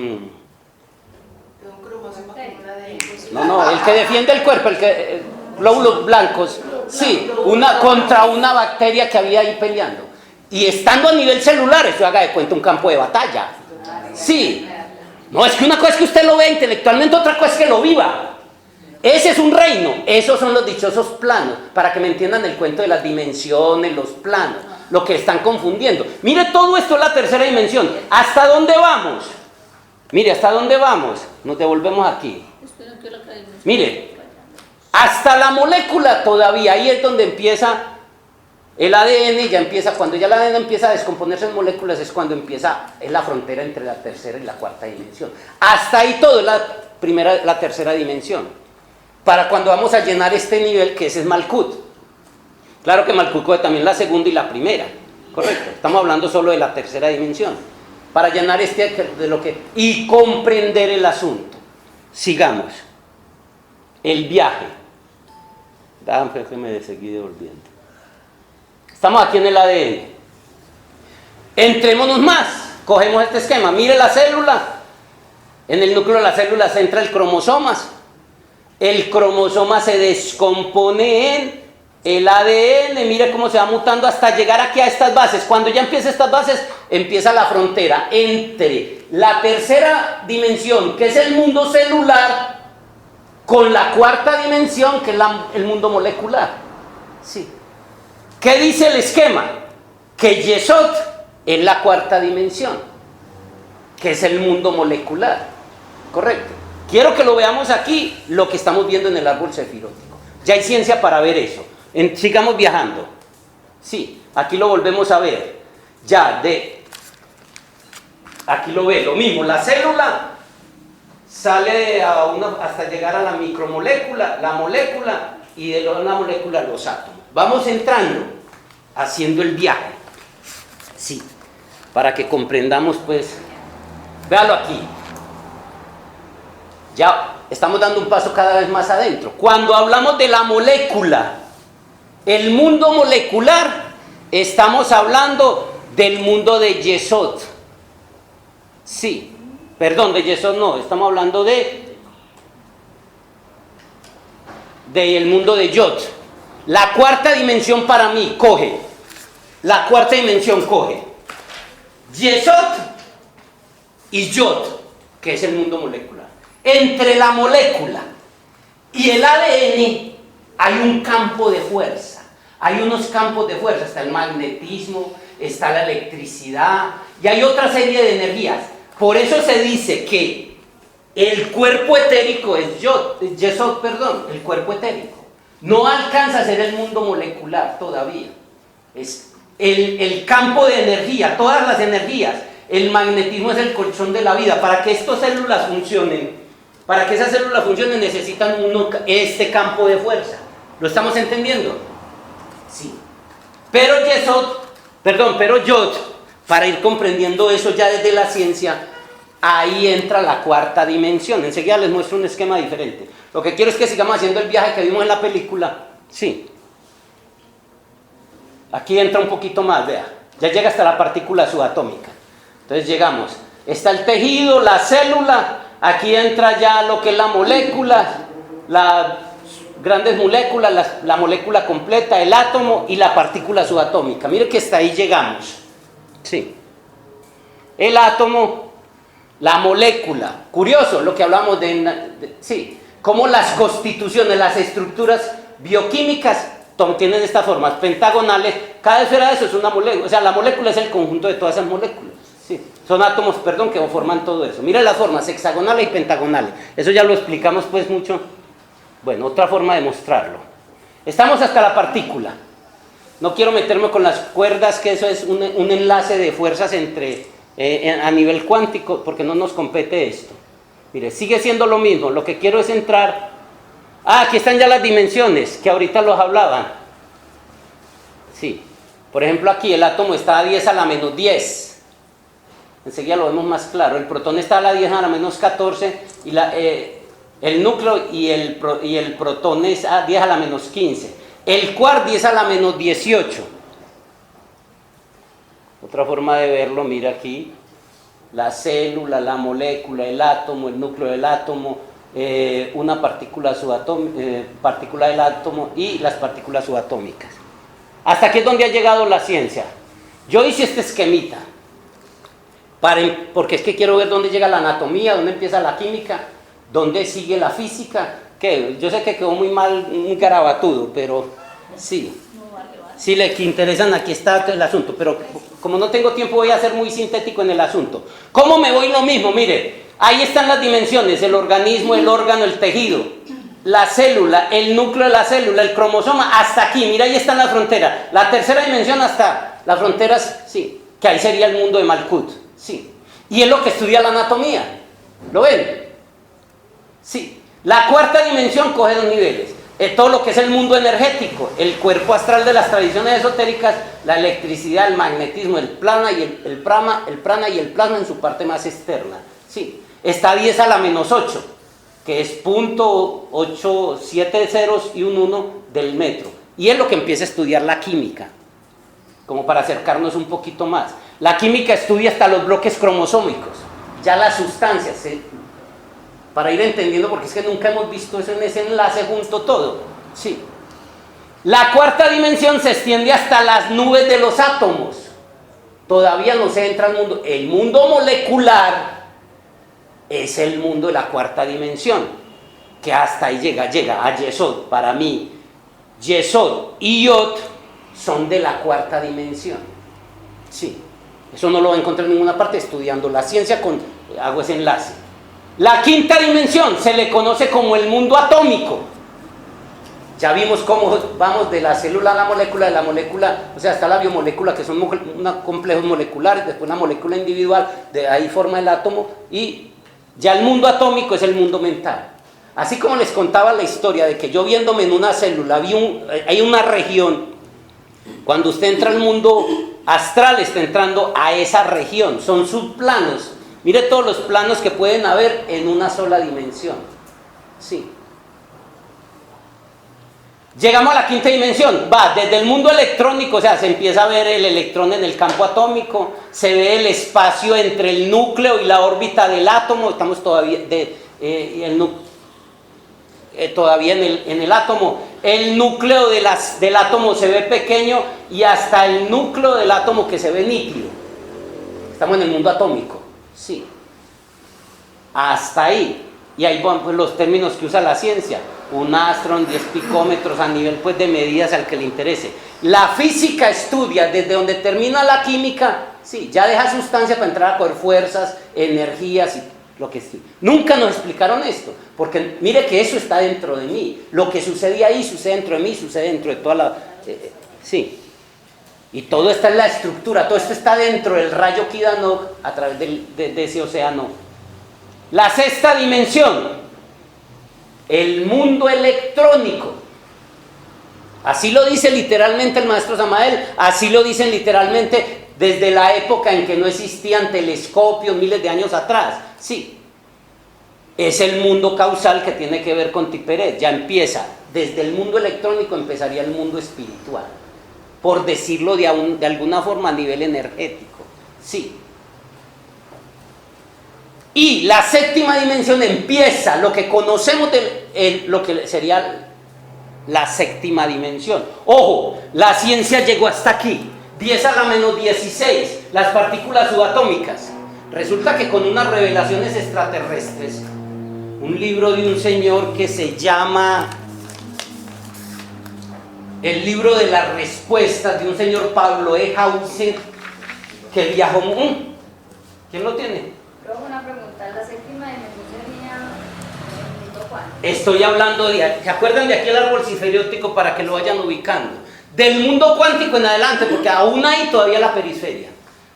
una de ellos. No, el que defiende el cuerpo, glóbulos blancos, sí, contra una bacteria que había ahí peleando. Y estando a nivel celular, eso haga de cuenta un campo de batalla. Sí. No, es que una cosa es que usted lo vea intelectualmente, otra cosa es que lo viva. Ese es un reino, esos son los dichosos planos, para que me entiendan el cuento de las dimensiones, los planos, lo que están confundiendo. Mire, todo esto es la tercera dimensión. ¿Hasta dónde vamos? Mire, ¿hasta dónde vamos? Nos devolvemos aquí. Mire, hasta la molécula todavía, ahí es donde empieza el ADN, cuando ya el ADN empieza a descomponerse en moléculas, es cuando es la frontera entre la tercera y la cuarta dimensión. Hasta ahí todo es la tercera dimensión. Para cuando vamos a llenar este nivel, que ese es Malkut. Claro que Malkut coge también la segunda y la primera, correcto. Estamos hablando solo de la tercera dimensión. Para llenar y comprender el asunto. Sigamos. El viaje. Déjame seguir devolviendo. Estamos aquí en el ADN. Entrémonos más. Cogemos este esquema. Mire la célula. En el núcleo de la célula se entra el cromosomas. El cromosoma se descompone en el ADN. Mire cómo se va mutando hasta llegar aquí a estas bases. Cuando ya empieza estas bases, empieza la frontera entre la tercera dimensión, que es el mundo celular, con la cuarta dimensión, que es el mundo molecular. Sí. ¿Qué dice el esquema? Que Yesod es la cuarta dimensión, que es el mundo molecular. Correcto. Quiero que lo veamos aquí, lo que estamos viendo en el árbol sefirótico. Ya hay ciencia para ver eso. Sigamos viajando. Sí, aquí lo volvemos a ver. Aquí lo ve, lo mismo. La célula sale hasta llegar a la micromolécula, la molécula, y de la molécula los átomos. Vamos entrando, haciendo el viaje. Sí, para que comprendamos pues, véalo aquí. Ya estamos dando un paso cada vez más adentro. Cuando hablamos de la molécula, el mundo molecular, estamos hablando del mundo de Yesod. Sí, perdón, de Yesod no, estamos hablando del mundo de Yod. La cuarta dimensión para mí coge, la cuarta dimensión coge Yesod y Yod, que es el mundo molecular. Entre la molécula y el ADN hay un campo de fuerza, hay unos campos de fuerza, está el magnetismo, está la electricidad y hay otra serie de energías. Por eso se dice que el cuerpo etérico es Yesod, el cuerpo etérico. No alcanza a ser el mundo molecular todavía. Es el campo de energía, todas las energías. El magnetismo es el colchón de la vida. Para que estas células funcionen, para que esas células funcionen necesitan este campo de fuerza. ¿Lo estamos entendiendo? Sí. Pero Yod, para ir comprendiendo eso ya desde la ciencia, ahí entra la cuarta dimensión. Enseguida les muestro un esquema diferente. Lo que quiero es que sigamos haciendo el viaje que vimos en la película. Sí. Aquí entra un poquito más, vea. Ya llega hasta la partícula subatómica. Entonces llegamos. Está el tejido, la célula. Aquí entra ya lo que es la molécula, las grandes moléculas, la molécula completa, el átomo y la partícula subatómica. Mire que hasta ahí llegamos. Sí. El átomo, la molécula. Curioso lo que hablamos sí, cómo las constituciones, las estructuras bioquímicas tienen estas formas pentagonales. Cada esfera de eso es una molécula. O sea, la molécula es el conjunto de todas esas moléculas. Sí, son átomos, que forman todo eso. Mira las formas hexagonales y pentagonales. Eso ya lo explicamos pues mucho. Bueno, otra forma de mostrarlo. Estamos hasta la partícula. No quiero meterme con las cuerdas, que eso es un enlace de fuerzas a nivel cuántico, porque no nos compete esto. Mire, sigue siendo lo mismo. Lo que quiero es entrar. Aquí están ya las dimensiones, que ahorita los hablaban. Sí. Por ejemplo, aquí el átomo está a 10 a la menos 10. Enseguida lo vemos más claro. El protón está a la 10 a la menos 14 y el núcleo y el protón es a 10 a la menos 15. El quark 10 a la menos 18. Otra forma de verlo, mira aquí. La célula, la molécula, el átomo, el núcleo del átomo, una partícula partícula del átomo y las partículas subatómicas. Hasta aquí es donde ha llegado la ciencia. Yo hice este esquemita. Porque es que quiero ver dónde llega la anatomía, dónde empieza la química, dónde sigue la física. Que yo sé que quedó muy mal, muy garabatudo, pero sí. Si les interesan, aquí está el asunto. Pero como no tengo tiempo, voy a ser muy sintético en el asunto. ¿Cómo me voy lo mismo? Mire, ahí están las dimensiones: el organismo, el órgano, el tejido, la célula, el núcleo de la célula, el cromosoma, hasta aquí. Mira, ahí están las fronteras. La tercera dimensión hasta las fronteras, sí, que ahí sería el mundo de Malkut. Sí, y es lo que estudia la anatomía. ¿Lo ven? Sí. La cuarta dimensión coge dos niveles. Todo lo que es el mundo energético, el cuerpo astral de las tradiciones esotéricas, la electricidad, el magnetismo, el prana y el prana y el plasma en su parte más externa. Sí. Está 10 a la menos 8, que es 0.87 ceros y un 1 del metro. Y es lo que empieza a estudiar la química, como para acercarnos un poquito más. La química estudia hasta los bloques cromosómicos, ya las sustancias, para ir entendiendo, porque es que nunca hemos visto eso en ese enlace junto todo. Sí. La cuarta dimensión se extiende hasta las nubes de los átomos. Todavía no se entra al mundo. El mundo molecular es el mundo de la cuarta dimensión, que hasta ahí llega a Yesod. Para mí, Yesod y Yod son de la cuarta dimensión. Sí. Eso no lo va a encontrar en ninguna parte estudiando la ciencia, hago ese enlace. La quinta dimensión se le conoce como el mundo atómico. Ya vimos cómo vamos de la célula a la molécula, de la molécula, o sea, hasta la biomolécula, que son complejos moleculares, después la molécula individual, de ahí forma el átomo, y ya el mundo atómico es el mundo mental. Así como les contaba la historia de que yo viéndome en una célula, hay una región. Cuando usted entra al mundo astral está entrando a esa región, son subplanos. Mire todos los planos que pueden haber en una sola dimensión. Sí. Llegamos a la quinta dimensión, va desde el mundo electrónico, o sea, se empieza a ver el electrón en el campo atómico, se ve el espacio entre el núcleo y la órbita del átomo, estamos todavía, todavía en el átomo, el núcleo del átomo se ve pequeño y hasta el núcleo del átomo que se ve nítido, estamos en el mundo atómico, sí, hasta ahí, y ahí van pues, los términos que usa la ciencia. Un astron, 10 picómetros a nivel pues, de medidas al que le interese. La física estudia desde donde termina la química, sí, ya deja sustancia para entrar a coger fuerzas, energías y lo que sí. Nunca nos explicaron esto, porque mire que eso está dentro de mí. Lo que sucede ahí sucede dentro de mí, sucede dentro de toda la... sí. Y todo está en la estructura, todo esto está dentro del rayo Kidanok a través de ese océano. La sexta dimensión. El mundo electrónico, así lo dice literalmente el maestro Samael, así lo dicen literalmente desde la época en que no existían telescopios miles de años atrás, sí, es el mundo causal que tiene que ver con Tiperet, ya empieza, desde el mundo electrónico empezaría el mundo espiritual, por decirlo de alguna forma a nivel energético, sí. Y la séptima dimensión empieza lo que conocemos de lo que sería la séptima dimensión. Ojo, la ciencia llegó hasta aquí, 10 a la menos 16, las partículas subatómicas. Resulta que con unas revelaciones extraterrestres, un libro de un señor que se llama El libro de las respuestas, de un señor Pablo E. Hauser, que viajó... ¿Quién lo tiene? Una pregunta, la séptima dimensión sería el mundo cuántico. Estoy hablando ¿se acuerdan de aquel árbol ciferiótico para que lo vayan ubicando? Del mundo cuántico en adelante, porque aún hay todavía la periferia.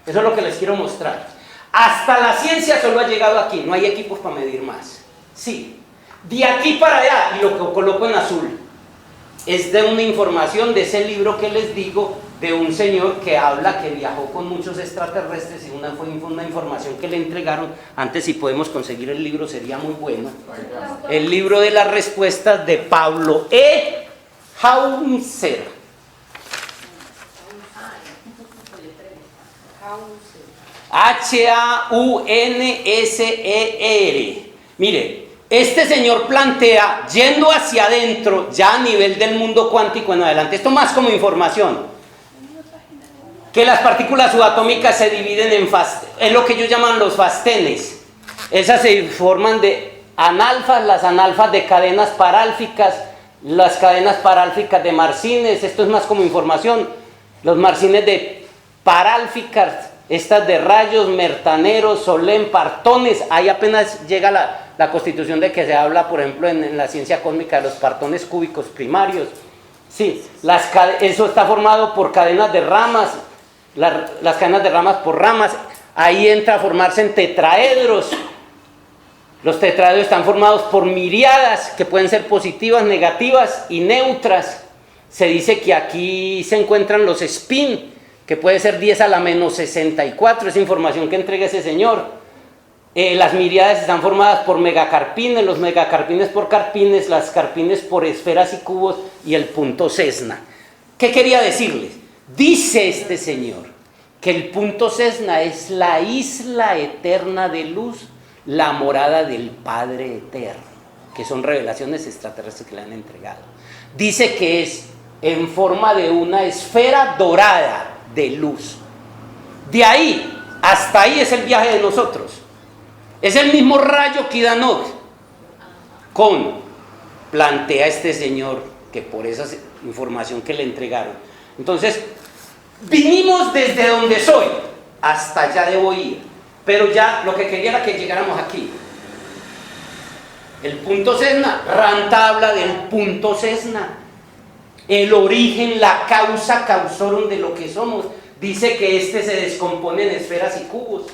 Eso es lo que les quiero mostrar. Hasta la ciencia solo ha llegado aquí, no hay equipos para medir más. Sí, de aquí para allá, y lo que coloco en azul, es de una información de ese libro que les digo, de un señor que habla que viajó con muchos extraterrestres y fue una información que le entregaron. Antes, si podemos conseguir el libro sería muy bueno. El libro de las respuestas de Pablo E. Hauser. Hauser. Mire, este señor plantea, yendo hacia adentro, ya a nivel del mundo cuántico en adelante, esto más como información, que las partículas subatómicas se dividen en lo que ellos llaman los fastenes. Esas se forman de analfas, las analfas de cadenas parálficas, las cadenas parálficas de marcines. Esto es más como información. Los marcines de parálficas, estas de rayos, mertaneros, solén, partones. Ahí apenas llega la constitución de que se habla, por ejemplo, en la ciencia cósmica de los partones cúbicos primarios. Sí, eso está formado por cadenas de ramas. Las cadenas de ramas por ramas, ahí entra a formarse en tetraedros. Los tetraedros están formados por miriadas que pueden ser positivas, negativas y neutras. Se dice que aquí se encuentran los spin, que puede ser 10 a la menos 64, esa información que entrega ese señor. Las miriadas están formadas por megacarpines, los megacarpines por carpines, las carpines por esferas y cubos y el punto Cessna. ¿Qué quería decirles? Dice este señor que el punto Cessna es la isla eterna de luz, la morada del Padre Eterno, que son revelaciones extraterrestres que le han entregado. Dice que es en forma de una esfera dorada de luz. De ahí hasta ahí es el viaje de nosotros. Es el mismo rayo Kidanok. Plantea este señor que por esa información que le entregaron. Entonces, vinimos desde donde soy, hasta allá debo ir. Pero ya lo que quería era que llegáramos aquí. El punto Cessna, Ranta habla del punto Cessna. El origen, la causa causorum de lo que somos. Dice que este se descompone en esferas y cubos.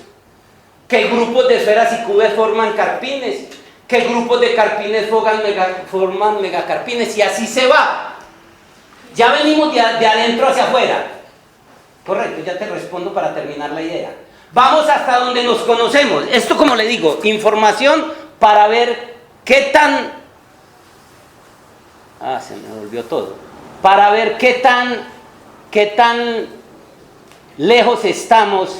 Que grupos de esferas y cubos forman carpines. Que grupos de carpines forman megacarpines. Y así se va. Ya venimos de adentro hacia afuera. Correcto, ya te respondo para terminar la idea. Vamos hasta donde nos conocemos. Esto, como le digo, información para ver qué tan... se me volvió todo. Para ver qué tan lejos estamos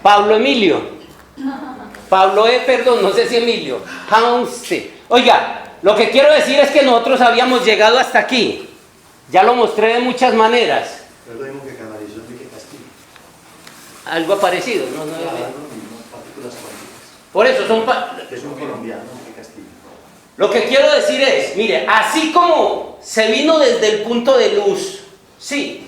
Pablo Emilio. Pablo perdón, no sé si Emilio. Oiga, lo que quiero decir es que nosotros habíamos llegado hasta aquí. Ya lo mostré de muchas maneras. Es lo mismo que canalizó Enrique Castillo. Algo parecido, ¿no? Claro, lo mismo, partículas cuánticas. Por eso son... Que es un colombiano, Enrique Castillo. Lo que quiero decir es, mire, así como se vino desde el punto de luz, sí,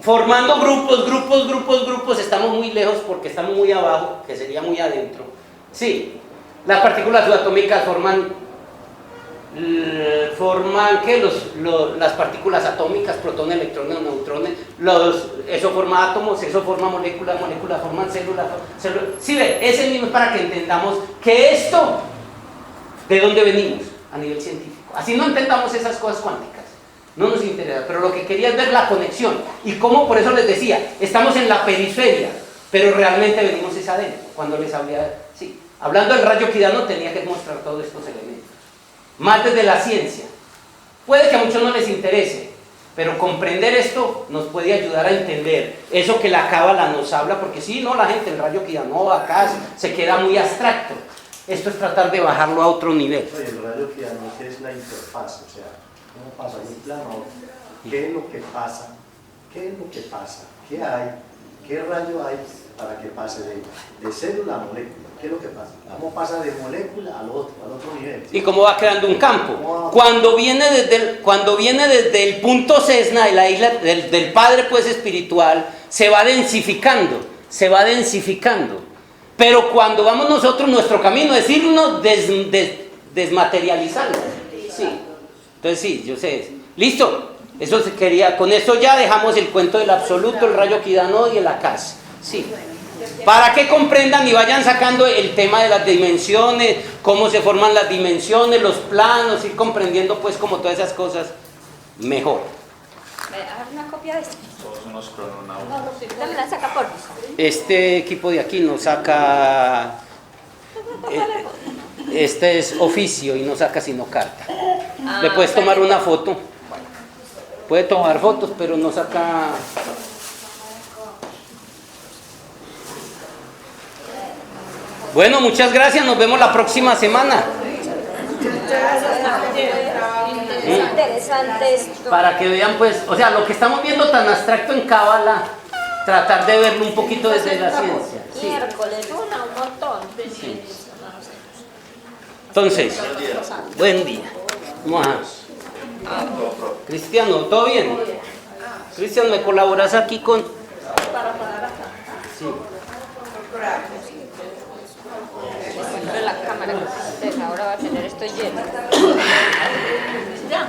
formando grupos, estamos muy lejos porque estamos muy abajo, que sería muy adentro. Sí, las partículas subatómicas forman ¿qué? Las partículas atómicas, protones, electrones, neutrones, eso forma átomos, eso forma moléculas forman células. Sí, ese mismo es para que entendamos que esto, ¿de dónde venimos? A nivel científico. Así no entendamos esas cosas cuánticas. No nos interesa, pero lo que quería es ver la conexión y cómo, por eso les decía, estamos en la periferia, pero realmente venimos es adentro. Cuando les hablaba, sí, hablando del rayo Kidano tenía que mostrar todos estos elementos, más desde la ciencia. Puede que a muchos no les interese, pero comprender esto nos puede ayudar a entender eso que la cábala nos habla, porque si no, la gente, el rayo Kidano acá se queda muy abstracto. Esto es tratar de bajarlo a otro nivel. Oye, el rayo Kidano es la interfaz, o sea, ¿cómo pasa de un plano a otro? ¿Qué es lo que pasa? ¿Qué es lo que pasa? ¿Qué hay? ¿Qué rayo hay para que pase de célula a molécula? ¿Qué es lo que pasa? ¿Cómo pasa de molécula al otro nivel? ¿Y cómo va creando un campo? Cuando viene desde el punto Cessna de la isla del Padre pues espiritual, se va densificando. Pero cuando vamos nosotros, nuestro camino es irnos desmaterializando. Sí. Entonces sí, yo sé. Listo. Eso se quería. Con eso ya dejamos el cuento del absoluto, el rayo Kidano y el Akaz. Sí. Para que comprendan y vayan sacando el tema de las dimensiones, cómo se forman las dimensiones, los planos, ir comprendiendo pues como todas esas cosas mejor. ¿Me das una copia de esto? Todos unos crononautas. No, dame la saca por Este equipo de aquí nos saca... Este es oficio y no saca sino carta. Le puedes tomar una foto. Puede tomar fotos, pero no saca... Bueno, muchas gracias. Nos vemos la próxima semana. Interesante esto. Para que vean, pues, o sea, lo que estamos viendo tan abstracto en Cábala, tratar de verlo un poquito desde la ciencia. Sí. Miércoles, un montón. Sí. Entonces, buen día. Vamos a... Cristiano, ¿todo bien? Cristian, ¿me colaboras aquí con...? Sí. Siempre la cámara, ahora va a tener esto lleno. Ya.